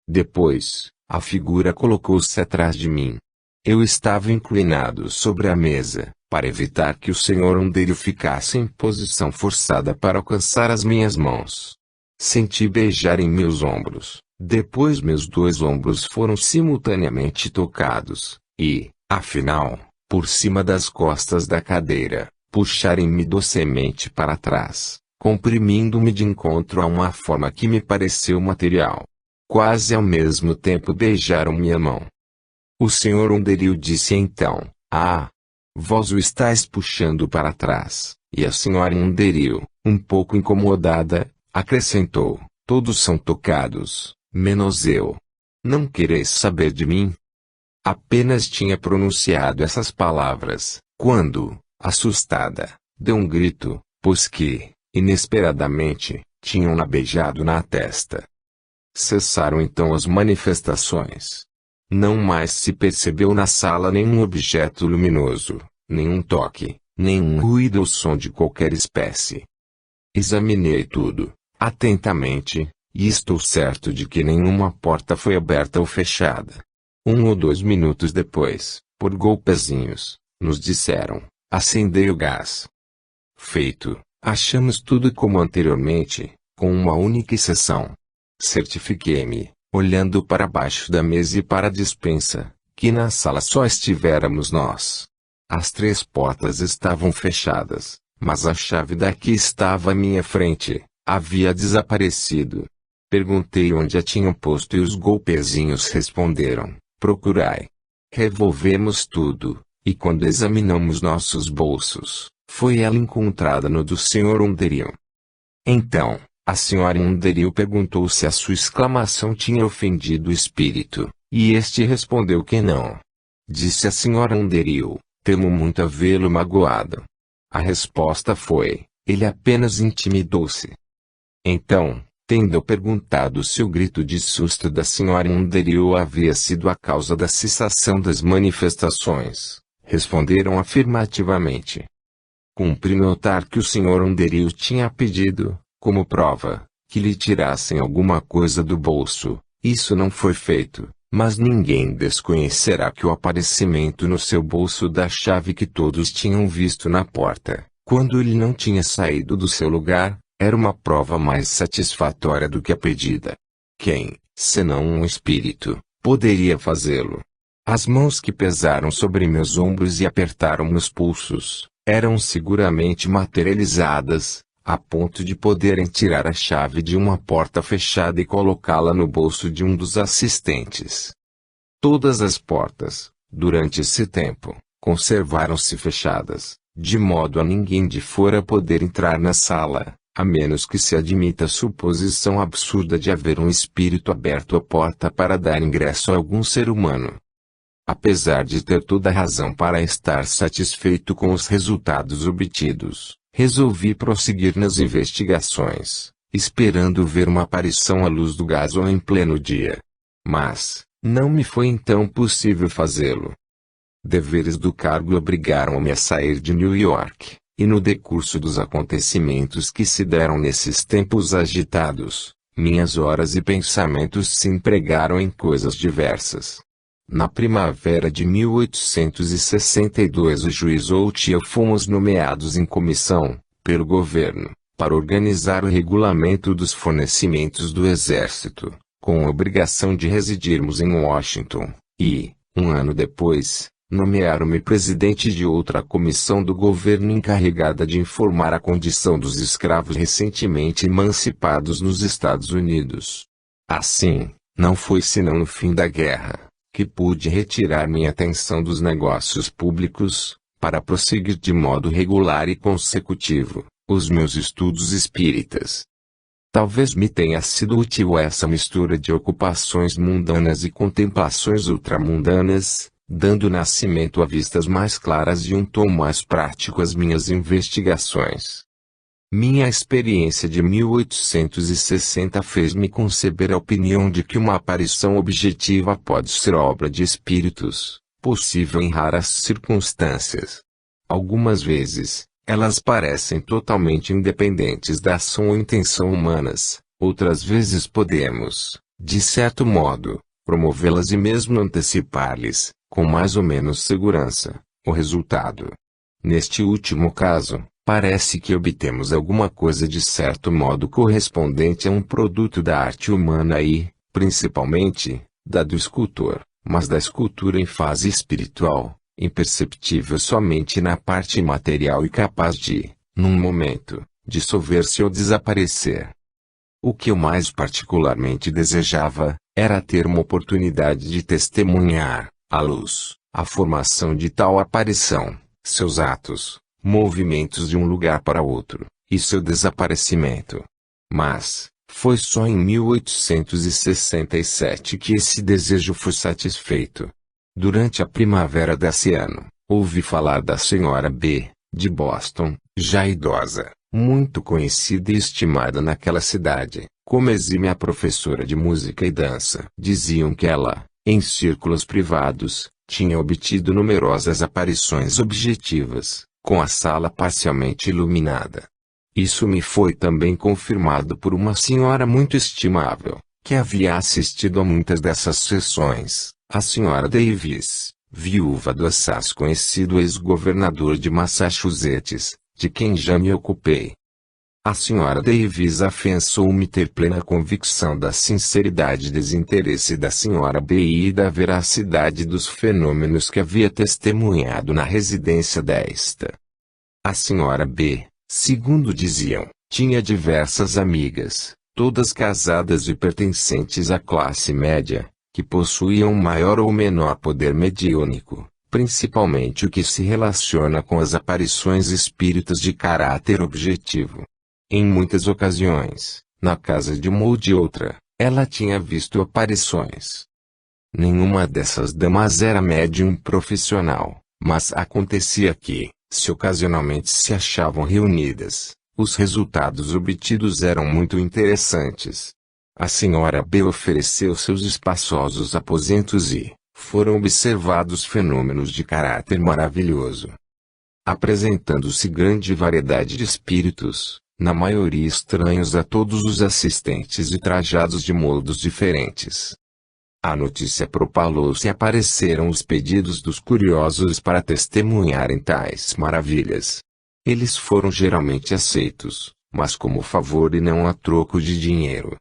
Depois, a figura colocou-se atrás de mim. Eu estava inclinado sobre a mesa, para evitar que o Sr. Underhill ficasse em posição forçada para alcançar as minhas mãos. Senti beijar em meus ombros, depois meus dois ombros foram simultaneamente tocados, e, afinal, por cima das costas da cadeira, puxarem-me docemente para trás, comprimindo-me de encontro a uma forma que me pareceu material. Quase ao mesmo tempo beijaram minha mão. O Sr. Underhill disse então, vós o estáis puxando para trás, e a Sra. Underhill, um pouco incomodada, acrescentou, todos são tocados, menos eu. Não quereis saber de mim? Apenas tinha pronunciado essas palavras, quando, assustada, deu um grito, pois que, inesperadamente, tinham-na beijado na testa. Cessaram então as manifestações. Não mais se percebeu na sala nenhum objeto luminoso, nenhum toque, nenhum ruído ou som de qualquer espécie. Examinei tudo, atentamente, e estou certo de que nenhuma porta foi aberta ou fechada. 1 ou 2 minutos depois, por golpezinhos, nos disseram, acendei o gás. Feito, achamos tudo como anteriormente, com uma única exceção. Certifiquei-me, olhando para baixo da mesa e para a despensa, que na sala só estivéramos nós. As 3 portas estavam fechadas, mas a chave da que estava à minha frente, havia desaparecido. Perguntei onde a tinham posto e os golpezinhos responderam, procurai. Revolvemos tudo, e quando examinamos nossos bolsos, foi ela encontrada no do Sr. Underhill. Então, a Sra. Underhill perguntou se a sua exclamação tinha ofendido o espírito, e este respondeu que não. Disse a Sra. Underhill, temo muito havê-lo magoado. A resposta foi, ele apenas intimidou-se. Então, tendo eu perguntado se o grito de susto da Sra. Underhill havia sido a causa da cessação das manifestações, responderam afirmativamente. Cumpre notar que o Sr. Underhill tinha pedido, como prova, que lhe tirassem alguma coisa do bolso. Isso não foi feito, mas ninguém desconhecerá que o aparecimento no seu bolso da chave que todos tinham visto na porta, quando ele não tinha saído do seu lugar, era uma prova mais satisfatória do que a pedida. Quem, senão um espírito, poderia fazê-lo? As mãos que pesaram sobre meus ombros e apertaram meus pulsos, eram seguramente materializadas, a ponto de poderem tirar a chave de uma porta fechada e colocá-la no bolso de um dos assistentes. Todas as portas, durante esse tempo, conservaram-se fechadas, de modo a ninguém de fora poder entrar na sala, a menos que se admita a suposição absurda de haver um espírito aberto a porta para dar ingresso a algum ser humano. Apesar de ter toda a razão para estar satisfeito com os resultados obtidos, resolvi prosseguir nas investigações, esperando ver uma aparição à luz do gasol em pleno dia. Mas, não me foi então possível fazê-lo. Deveres do cargo obrigaram-me a sair de New York, e no decurso dos acontecimentos que se deram nesses tempos agitados, minhas horas e pensamentos se empregaram em coisas diversas. Na primavera de 1862 o juiz Holt e eu fomos nomeados em comissão, pelo governo, para organizar o regulamento dos fornecimentos do exército, com a obrigação de residirmos em Washington, e, um ano depois, nomearam-me presidente de outra comissão do governo encarregada de informar a condição dos escravos recentemente emancipados nos Estados Unidos. Assim, não foi senão no fim da guerra que pude retirar minha atenção dos negócios públicos, para prosseguir de modo regular e consecutivo, os meus estudos espíritas. Talvez me tenha sido útil essa mistura de ocupações mundanas e contemplações ultramundanas, dando nascimento a vistas mais claras e um tom mais prático às minhas investigações. Minha experiência de 1860 fez-me conceber a opinião de que uma aparição objetiva pode ser obra de espíritos, possível em raras circunstâncias. Algumas vezes, elas parecem totalmente independentes da ação ou intenção humanas, outras vezes podemos, de certo modo, promovê-las e mesmo antecipar-lhes, com mais ou menos segurança, o resultado. Neste último caso, parece que obtemos alguma coisa de certo modo correspondente a um produto da arte humana e, principalmente, da do escultor, mas da escultura em fase espiritual, imperceptível somente na parte material e capaz de, num momento, dissolver-se ou desaparecer. O que eu mais particularmente desejava, era ter uma oportunidade de testemunhar, à luz, a formação de tal aparição, seus atos, movimentos de um lugar para outro, e seu desaparecimento. Mas, foi só em 1867 que esse desejo foi satisfeito. Durante a primavera desse ano, ouvi falar da Sra. B., de Boston, já idosa, muito conhecida e estimada naquela cidade, como exímia professora de música e dança. Diziam que ela, em círculos privados, tinha obtido numerosas aparições objetivas, com a sala parcialmente iluminada. Isso me foi também confirmado por uma senhora muito estimável, que havia assistido a muitas dessas sessões, a Sra. Davis, viúva do assaz conhecido ex-governador de Massachusetts, de quem já me ocupei. A Sra. Davis afiançou-me ter plena convicção da sinceridade e desinteresse da Sra. B. e da veracidade dos fenômenos que havia testemunhado na residência desta. A Sra. B., segundo diziam, tinha diversas amigas, todas casadas e pertencentes à classe média, que possuíam maior ou menor poder mediúnico, principalmente o que se relaciona com as aparições espíritas de caráter objetivo. Em muitas ocasiões, na casa de uma ou de outra, ela tinha visto aparições. Nenhuma dessas damas era médium profissional, mas acontecia que, se ocasionalmente se achavam reunidas, os resultados obtidos eram muito interessantes. A Sra. B. ofereceu seus espaçosos aposentos e, foram observados fenômenos de caráter maravilhoso. Apresentando-se grande variedade de espíritos, na maioria estranhos a todos os assistentes e trajados de modos diferentes. A notícia propalou-se e apareceram os pedidos dos curiosos para testemunharem tais maravilhas. Eles foram geralmente aceitos, mas como favor e não a troco de dinheiro.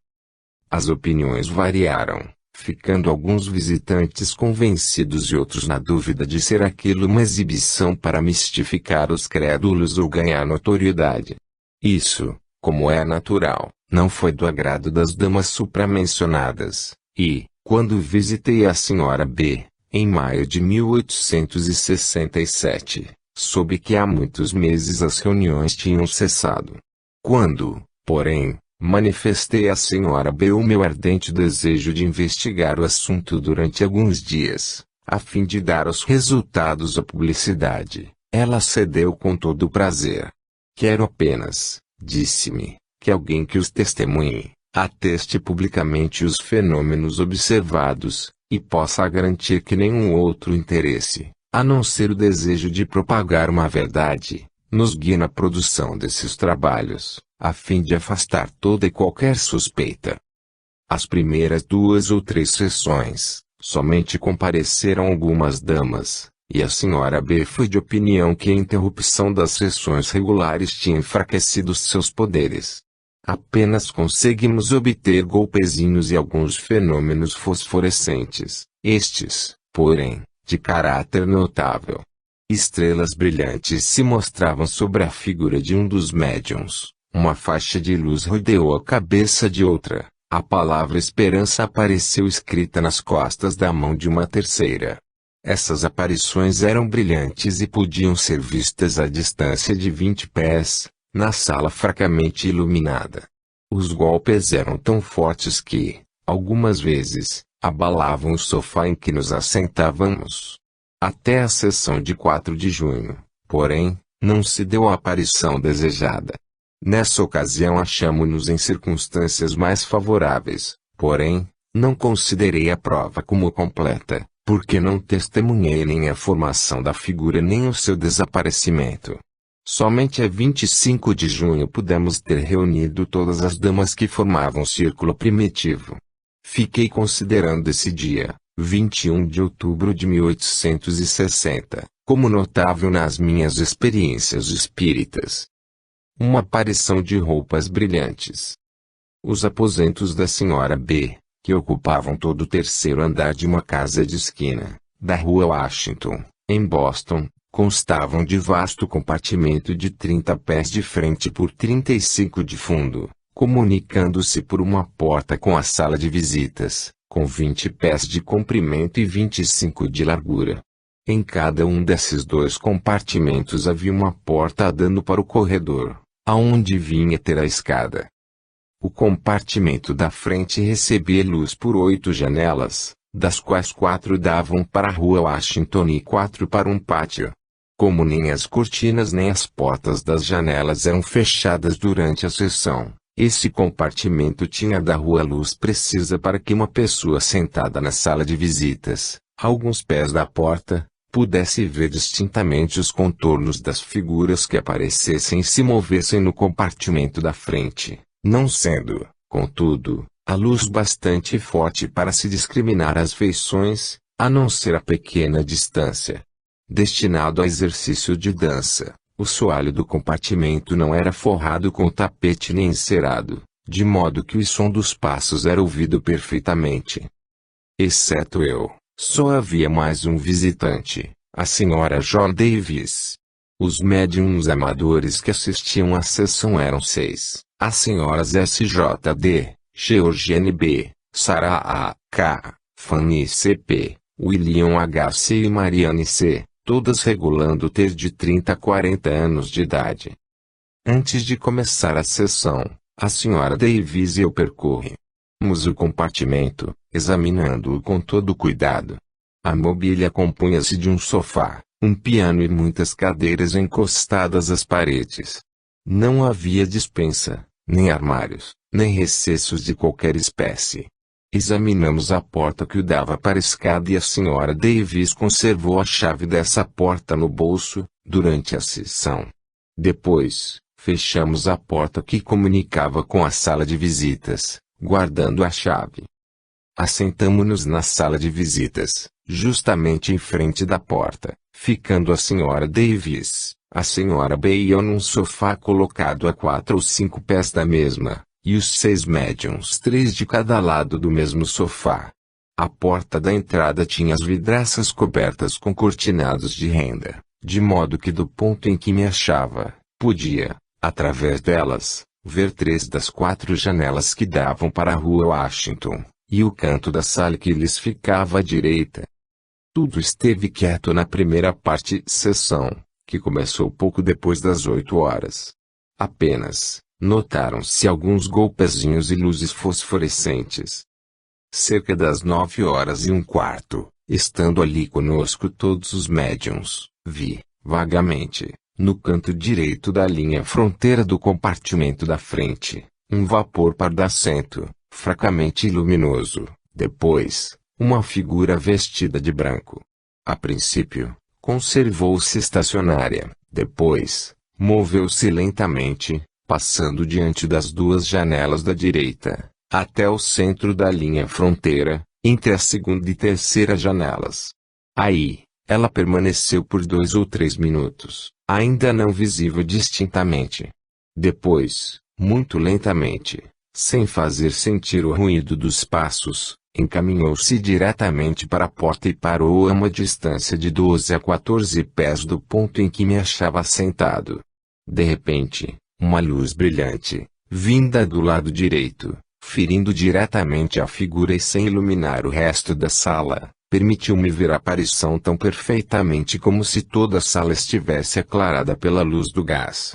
As opiniões variaram, ficando alguns visitantes convencidos e outros na dúvida de ser aquilo uma exibição para mistificar os crédulos ou ganhar notoriedade. Isso, como é natural, não foi do agrado das damas supramencionadas, e, quando visitei a Sra. B., em maio de 1867, soube que há muitos meses as reuniões tinham cessado. Quando, porém, manifestei à Sra. B. o meu ardente desejo de investigar o assunto durante alguns dias, a fim de dar aos resultados a publicidade, ela cedeu com todo o prazer. Quero apenas, disse-me, que alguém que os testemunhe, ateste publicamente os fenômenos observados, e possa garantir que nenhum outro interesse, a não ser o desejo de propagar uma verdade, nos guie na produção desses trabalhos, a fim de afastar toda e qualquer suspeita. As primeiras 2 ou 3 sessões, somente compareceram algumas damas, e a Sra. B. foi de opinião que a interrupção das sessões regulares tinha enfraquecido seus poderes. Apenas conseguimos obter golpezinhos e alguns fenômenos fosforescentes, estes, porém, de caráter notável. Estrelas brilhantes se mostravam sobre a figura de um dos médiuns, uma faixa de luz rodeou a cabeça de outra, a palavra esperança apareceu escrita nas costas da mão de uma terceira. Essas aparições eram brilhantes e podiam ser vistas à distância de 20 pés, na sala fracamente iluminada. Os golpes eram tão fortes que, algumas vezes, abalavam o sofá em que nos assentávamos. Até a sessão de 4 de junho, porém, não se deu a aparição desejada. Nessa ocasião achamo-nos em circunstâncias mais favoráveis, porém, não considerei a prova como completa, porque não testemunhei nem a formação da figura nem o seu desaparecimento. Somente a 25 de junho pudemos ter reunido todas as damas que formavam o círculo primitivo. Fiquei considerando esse dia, 21 de outubro de 1860, como notável nas minhas experiências espíritas. Uma aparição de roupas brilhantes. Os aposentos da Sra. B., que ocupavam todo o terceiro andar de uma casa de esquina, da rua Washington, em Boston, constavam de vasto compartimento de 30 pés de frente por 35 de fundo, comunicando-se por uma porta com a sala de visitas, com 20 pés de comprimento e 25 de largura. Em cada um desses 2 compartimentos havia uma porta dando para o corredor, aonde vinha ter a escada. O compartimento da frente recebia luz por 8 janelas, das quais 4 davam para a rua Washington e 4 para um pátio. Como nem as cortinas nem as portas das janelas eram fechadas durante a sessão, esse compartimento tinha da rua luz precisa para que uma pessoa sentada na sala de visitas, a alguns pés da porta, pudesse ver distintamente os contornos das figuras que aparecessem e se movessem no compartimento da frente, não sendo, contudo, a luz bastante forte para se discriminar as feições, a não ser a pequena distância. Destinado a exercício de dança, o soalho do compartimento não era forrado com tapete nem encerado, de modo que o som dos passos era ouvido perfeitamente. Exceto eu, só havia mais um visitante, a Sra. John Davis. Os médiums amadores que assistiam à sessão eram 6, as senhoras S.J.D., Georgiane B., Sarah A. K., Fanny C.P., William H.C. e Mariane C., todas regulando ter de 30 a 40 anos de idade. Antes de começar a sessão, a Sra. Davis e eu percorremos o compartimento, examinando-o com todo cuidado. A mobília compunha-se de um sofá, um piano e muitas cadeiras encostadas às paredes. Não havia despensa, nem armários, nem recessos de qualquer espécie. Examinamos a porta que dava para a escada e a Sra. Davis conservou a chave dessa porta no bolso, durante a sessão. Depois, fechamos a porta que comunicava com a sala de visitas, guardando a chave. Assentamo-nos na sala de visitas, justamente em frente da porta, ficando a Sra. Davis, a Sra. B e eu num sofá colocado a 4 ou 5 pés da mesma, e os 6 médiuns 3 de cada lado do mesmo sofá. A porta da entrada tinha as vidraças cobertas com cortinados de renda, de modo que do ponto em que me achava, podia, através delas, ver 3 das 4 janelas que davam para a rua Washington, e o canto da sala que lhes ficava à direita. Tudo esteve quieto na primeira parte sessão, que começou pouco depois das 8 horas. Apenas, notaram-se alguns golpezinhos e luzes fosforescentes. Cerca das 9h15, estando ali conosco todos os médiuns, vi, vagamente, no canto direito da linha fronteira do compartimento da frente, um vapor pardacento, fracamente luminoso. Depois, uma figura vestida de branco. A princípio, conservou-se estacionária. Depois, moveu-se lentamente, passando diante das 2 janelas da direita, até o centro da linha fronteira, entre a segunda e terceira janelas. Aí, ela permaneceu por 2 ou 3 minutos, ainda não visível distintamente. Depois, muito lentamente, sem fazer sentir o ruído dos passos, encaminhou-se diretamente para a porta e parou a uma distância de 12 a 14 pés do ponto em que me achava sentado. De repente, uma luz brilhante, vinda do lado direito, ferindo diretamente a figura e sem iluminar o resto da sala, permitiu-me ver a aparição tão perfeitamente como se toda a sala estivesse aclarada pela luz do gás.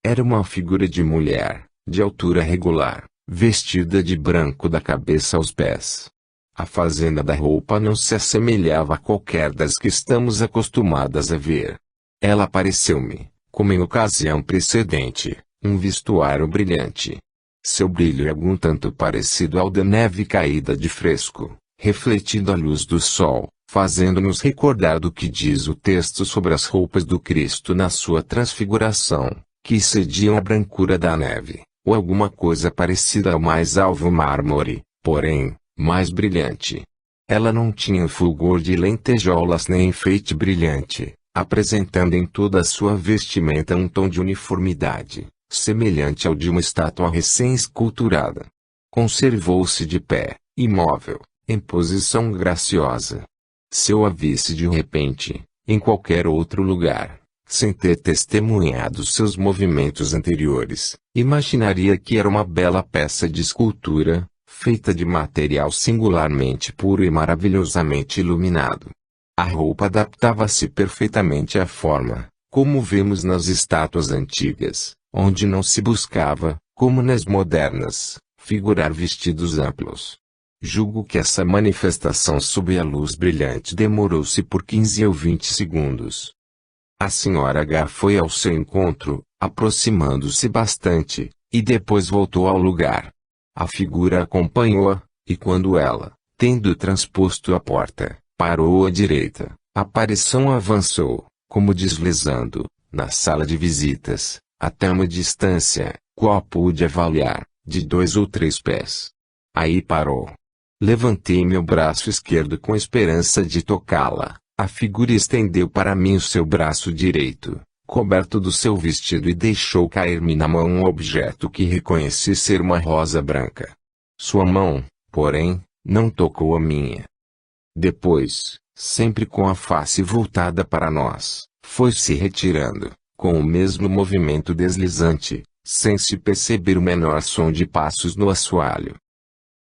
Era uma figura de mulher, de altura regular, vestida de branco da cabeça aos pés. A fazenda da roupa não se assemelhava a qualquer das que estamos acostumadas a ver. Ela pareceu-me, como em ocasião precedente, um vestuário brilhante. Seu brilho é algum tanto parecido ao da neve caída de fresco, refletindo a luz do sol, fazendo-nos recordar do que diz o texto sobre as roupas do Cristo na sua transfiguração, que excediam a brancura da neve, ou alguma coisa parecida ao mais alvo mármore, porém, mais brilhante. Ela não tinha o fulgor de lentejolas nem enfeite brilhante, apresentando em toda a sua vestimenta um tom de uniformidade, semelhante ao de uma estátua recém-esculturada. Conservou-se de pé, imóvel, em posição graciosa. Se eu a visse de repente, em qualquer outro lugar, sem ter testemunhado seus movimentos anteriores, imaginaria que era uma bela peça de escultura, feita de material singularmente puro e maravilhosamente iluminado. A roupa adaptava-se perfeitamente à forma, como vemos nas estátuas antigas, onde não se buscava, como nas modernas, figurar vestidos amplos. Julgo que essa manifestação sob a luz brilhante demorou-se por 15 ou 20 segundos. A Sra. H foi ao seu encontro, aproximando-se bastante, e depois voltou ao lugar. A figura acompanhou-a, e quando ela, tendo transposto a porta, parou à direita, a aparição avançou, como deslizando, na sala de visitas, até uma distância, qual pude avaliar, de 2 ou 3 pés. Aí parou. Levantei meu braço esquerdo com esperança de tocá-la. A figura estendeu para mim o seu braço direito, coberto do seu vestido, e deixou cair-me na mão um objeto que reconheci ser uma rosa branca. Sua mão, porém, não tocou a minha. Depois, sempre com a face voltada para nós, foi se retirando, com o mesmo movimento deslizante, sem se perceber o menor som de passos no assoalho.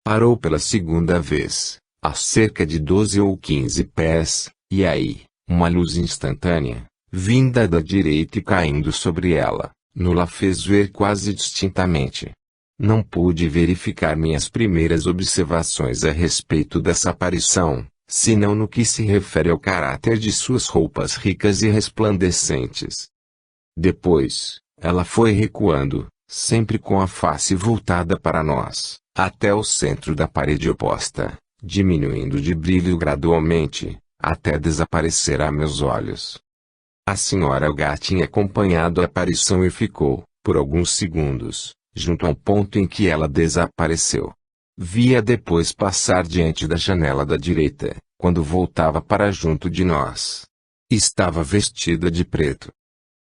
Parou pela segunda vez, a cerca de 12 ou 15 pés, e aí, uma luz instantânea, vinda da direita e caindo sobre ela, nos fez ver quase distintamente. Não pude verificar minhas primeiras observações a respeito dessa aparição, senão no que se refere ao caráter de suas roupas ricas e resplandecentes. Depois, ela foi recuando, sempre com a face voltada para nós, até o centro da parede oposta, diminuindo de brilho gradualmente, até desaparecer a meus olhos. A senhora H tinha acompanhado a aparição e ficou, por alguns segundos, junto ao ponto em que ela desapareceu. Vi-a depois passar diante da janela da direita, quando voltava para junto de nós. Estava vestida de preto.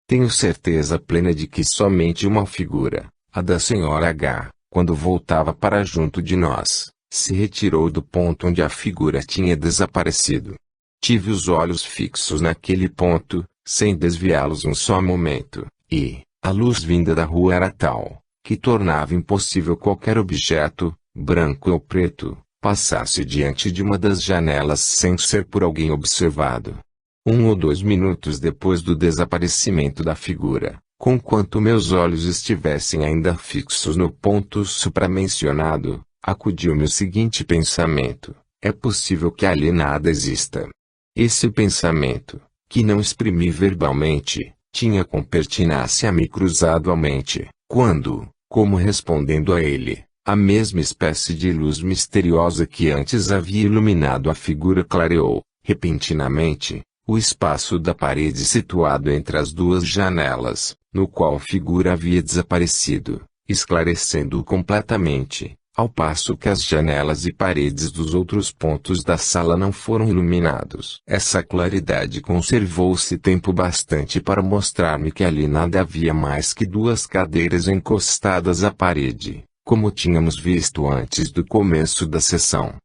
Tenho certeza plena de que somente uma figura, a da senhora H, quando voltava para junto de nós, se retirou do ponto onde a figura tinha desaparecido. Tive os olhos fixos naquele ponto, sem desviá-los um só momento, e a luz vinda da rua era tal, que tornava impossível qualquer objeto, branco ou preto, passasse diante de uma das janelas sem ser por alguém observado. 1 ou 2 minutos depois do desaparecimento da figura, conquanto meus olhos estivessem ainda fixos no ponto supramencionado, acudiu-me o seguinte pensamento: é possível que ali nada exista. Esse pensamento, que não exprimi verbalmente, tinha com pertinácia me cruzado à mente, quando, como respondendo a ele, a mesma espécie de luz misteriosa que antes havia iluminado a figura clareou, repentinamente, o espaço da parede situado entre as duas janelas, no qual a figura havia desaparecido, esclarecendo-o completamente, ao passo que as janelas e paredes dos outros pontos da sala não foram iluminados. Essa claridade conservou-se tempo bastante para mostrar-me que ali nada havia mais que 2 cadeiras encostadas à parede, como tínhamos visto antes do começo da sessão.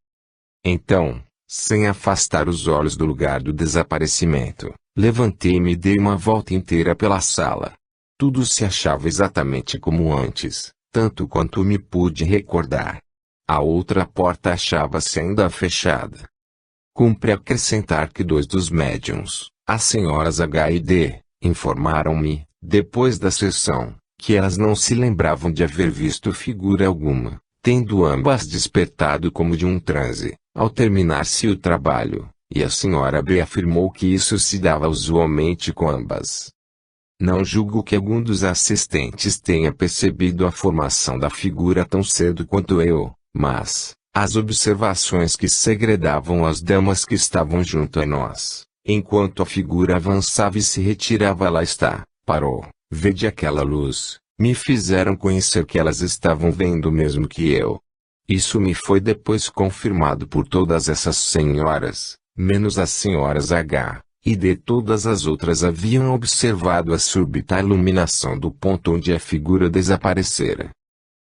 Então, sem afastar os olhos do lugar do desaparecimento, levantei-me e dei uma volta inteira pela sala. Tudo se achava exatamente como antes, tanto quanto me pude recordar. A outra porta achava-se ainda fechada. Cumpre acrescentar que 2 dos médiuns, as senhoras H e D, informaram-me, depois da sessão, que elas não se lembravam de haver visto figura alguma, tendo ambas despertado como de um transe, ao terminar-se o trabalho, e a senhora B afirmou que isso se dava usualmente com ambas. Não julgo que algum dos assistentes tenha percebido a formação da figura tão cedo quanto eu, mas, as observações que segredavam as damas que estavam junto a nós, enquanto a figura avançava e se retirava, lá está, parou, vede aquela luz, me fizeram conhecer que elas estavam vendo o mesmo que eu. Isso me foi depois confirmado por todas essas senhoras, menos as senhoras H e D. Todas as outras haviam observado a súbita iluminação do ponto onde a figura desaparecera.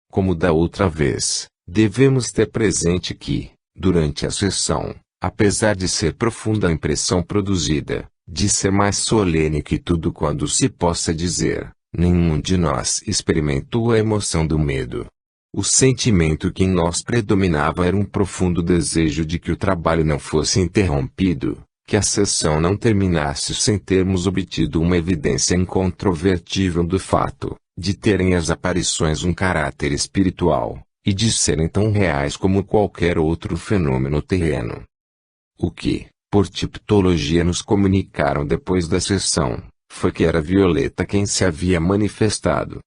Como da outra vez, devemos ter presente que, durante a sessão, apesar de ser profunda a impressão produzida, de ser mais solene que tudo quando se possa dizer, nenhum de nós experimentou a emoção do medo. O sentimento que em nós predominava era um profundo desejo de que o trabalho não fosse interrompido, que a sessão não terminasse sem termos obtido uma evidência incontrovertível do fato, de terem as aparições um caráter espiritual, e de serem tão reais como qualquer outro fenômeno terreno. O que, por tipologia nos comunicaram depois da sessão, foi que era Violeta quem se havia manifestado.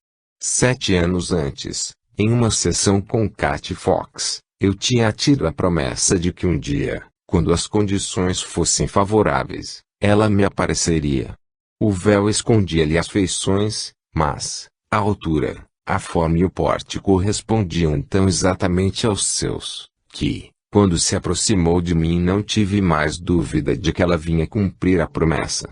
7 anos antes, em uma sessão com Cat Fox, eu tinha tido a promessa de que um dia, quando as condições fossem favoráveis, ela me apareceria. O véu escondia-lhe as feições, mas, a altura, a forma e o porte correspondiam tão exatamente aos seus, que, quando se aproximou de mim, não tive mais dúvida de que ela vinha cumprir a promessa.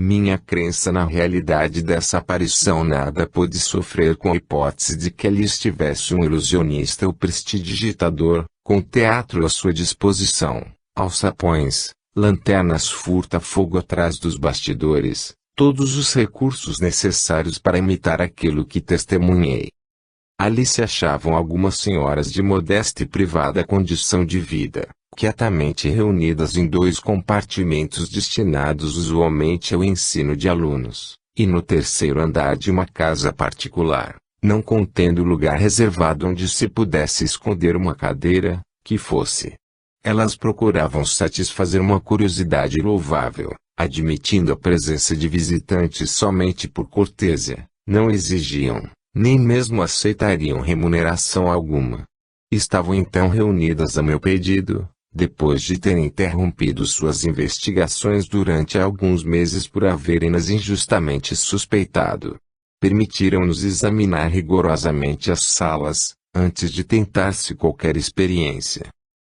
Minha crença na realidade dessa aparição nada pôde sofrer com a hipótese de que ali estivesse um ilusionista ou prestidigitador, com teatro à sua disposição, alçapões, lanternas furta-fogo atrás dos bastidores, todos os recursos necessários para imitar aquilo que testemunhei. Ali se achavam algumas senhoras de modesta e privada condição de vida, quietamente reunidas em 2 compartimentos destinados usualmente ao ensino de alunos, e no 3º andar de uma casa particular, não contendo lugar reservado onde se pudesse esconder uma cadeira, que fosse. Elas procuravam satisfazer uma curiosidade louvável, admitindo a presença de visitantes somente por cortesia, não exigiam, nem mesmo aceitariam remuneração alguma. Estavam então reunidas a meu pedido, depois de terem interrompido suas investigações durante alguns meses por haverem-nas injustamente suspeitado. Permitiram-nos examinar rigorosamente as salas, antes de tentar-se qualquer experiência.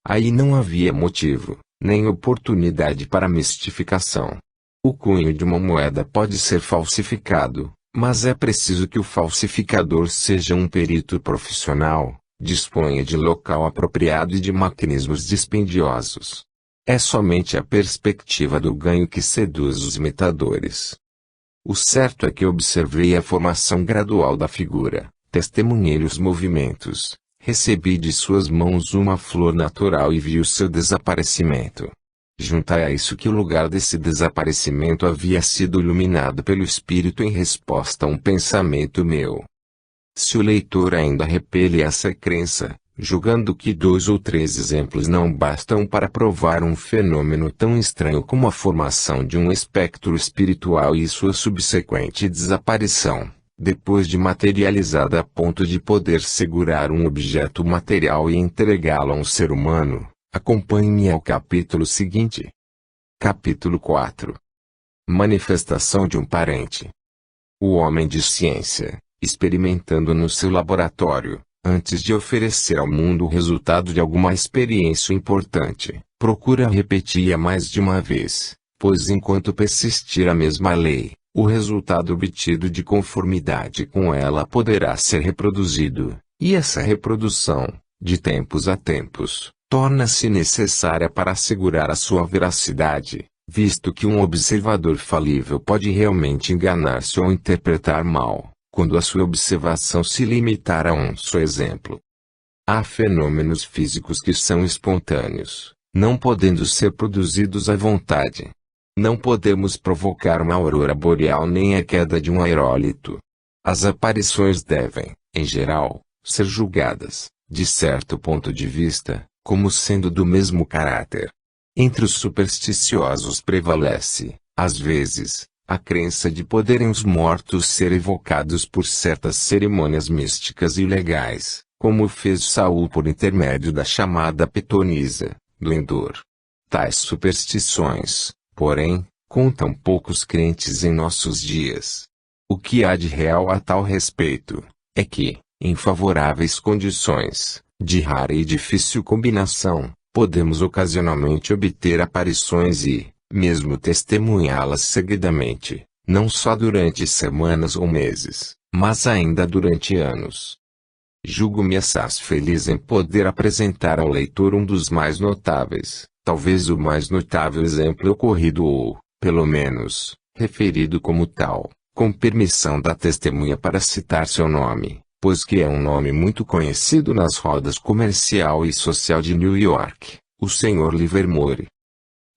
Aí não havia motivo, nem oportunidade para mistificação. O cunho de uma moeda pode ser falsificado, mas é preciso que o falsificador seja um perito profissional, disponha de local apropriado e de mecanismos dispendiosos. É somente a perspectiva do ganho que seduz os imitadores. O certo é que observei a formação gradual da figura, testemunhei os movimentos, recebi de suas mãos uma flor natural e vi o seu desaparecimento. Juntai a isso que o lugar desse desaparecimento havia sido iluminado pelo Espírito em resposta a um pensamento meu. Se o leitor ainda repele essa crença, julgando que 2 ou 3 exemplos não bastam para provar um fenômeno tão estranho como a formação de um espectro espiritual e sua subsequente desaparição, depois de materializada a ponto de poder segurar um objeto material e entregá-lo a um ser humano, acompanhe-me ao capítulo seguinte. Capítulo 4. Manifestação de um parente. O homem de ciência, experimentando no seu laboratório, antes de oferecer ao mundo o resultado de alguma experiência importante, procura repetir-a mais de uma vez, pois enquanto persistir a mesma lei, o resultado obtido de conformidade com ela poderá ser reproduzido, e essa reprodução, de tempos a tempos, torna-se necessária para assegurar a sua veracidade, visto que um observador falível pode realmente enganar-se ou interpretar mal, quando a sua observação se limitar a um só exemplo. Há fenômenos físicos que são espontâneos, não podendo ser produzidos à vontade. Não podemos provocar uma aurora boreal nem a queda de um aerólito. As aparições devem, em geral, ser julgadas, de certo ponto de vista, como sendo do mesmo caráter. Entre os supersticiosos prevalece, às vezes, a crença de poderem os mortos ser evocados por certas cerimônias místicas e legais, como fez Saul por intermédio da chamada pitonisa, do Endor. Tais superstições, porém, contam poucos crentes em nossos dias. O que há de real a tal respeito, é que, em favoráveis condições, de rara e difícil combinação, podemos ocasionalmente obter aparições e, mesmo testemunhá-las seguidamente, não só durante semanas ou meses, mas ainda durante anos. Julgo-me assaz feliz em poder apresentar ao leitor um dos mais notáveis, talvez o mais notável exemplo ocorrido ou, pelo menos, referido como tal, com permissão da testemunha para citar seu nome, pois que é um nome muito conhecido nas rodas comercial e social de New York, o Sr. Livermore.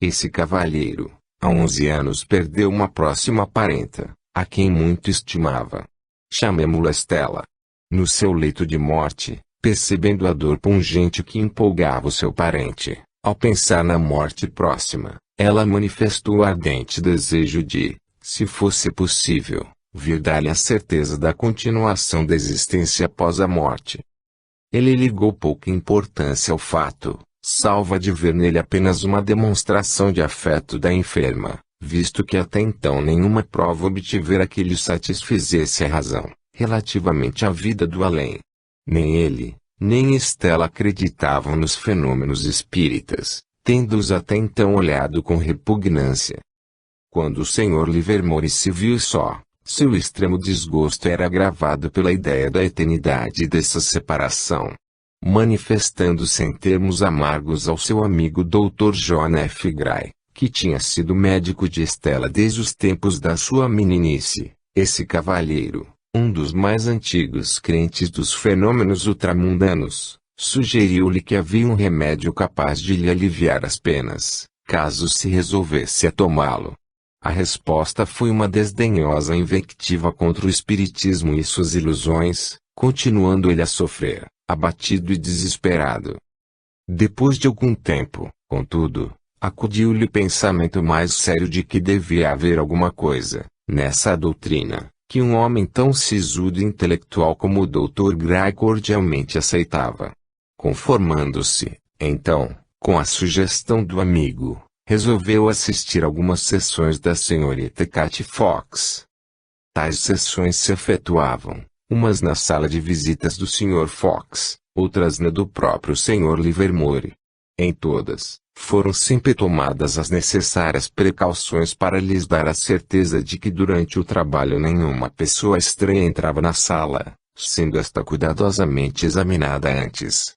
Esse cavalheiro, há 11 anos perdeu uma próxima parenta, a quem muito estimava. Chamemo-la Estela. No seu leito de morte, percebendo a dor pungente que empolgava o seu parente, ao pensar na morte próxima, ela manifestou ardente desejo de, se fosse possível, vir dar-lhe a certeza da continuação da existência após a morte. Ele ligou pouca importância ao fato, salvo de ver nele apenas uma demonstração de afeto da enferma, visto que até então nenhuma prova obtivera que lhe satisfizesse a razão, relativamente à vida do além. Nem ele, nem Estela acreditavam nos fenômenos espíritas, tendo-os até então olhado com repugnância. Quando o Sr. Livermore se viu só, seu extremo desgosto era agravado pela ideia da eternidade dessa separação. Manifestando sem termos amargos ao seu amigo Dr. John F. Gray, que tinha sido médico de Estela desde os tempos da sua meninice, esse cavalheiro, um dos mais antigos crentes dos fenômenos ultramundanos, sugeriu-lhe que havia um remédio capaz de lhe aliviar as penas, caso se resolvesse a tomá-lo. A resposta foi uma desdenhosa invectiva contra o espiritismo e suas ilusões, continuando ele a sofrer, abatido e desesperado. Depois de algum tempo, contudo, acudiu-lhe o pensamento mais sério de que devia haver alguma coisa, nessa doutrina, que um homem tão sisudo e intelectual como o Dr. Gray cordialmente aceitava. Conformando-se, então, com a sugestão do amigo, resolveu assistir algumas sessões da senhorita Katy Fox. Tais sessões se efetuavam, umas na sala de visitas do Sr. Fox, outras na do próprio Sr. Livermore. Em todas, foram sempre tomadas as necessárias precauções para lhes dar a certeza de que durante o trabalho nenhuma pessoa estranha entrava na sala, sendo esta cuidadosamente examinada antes.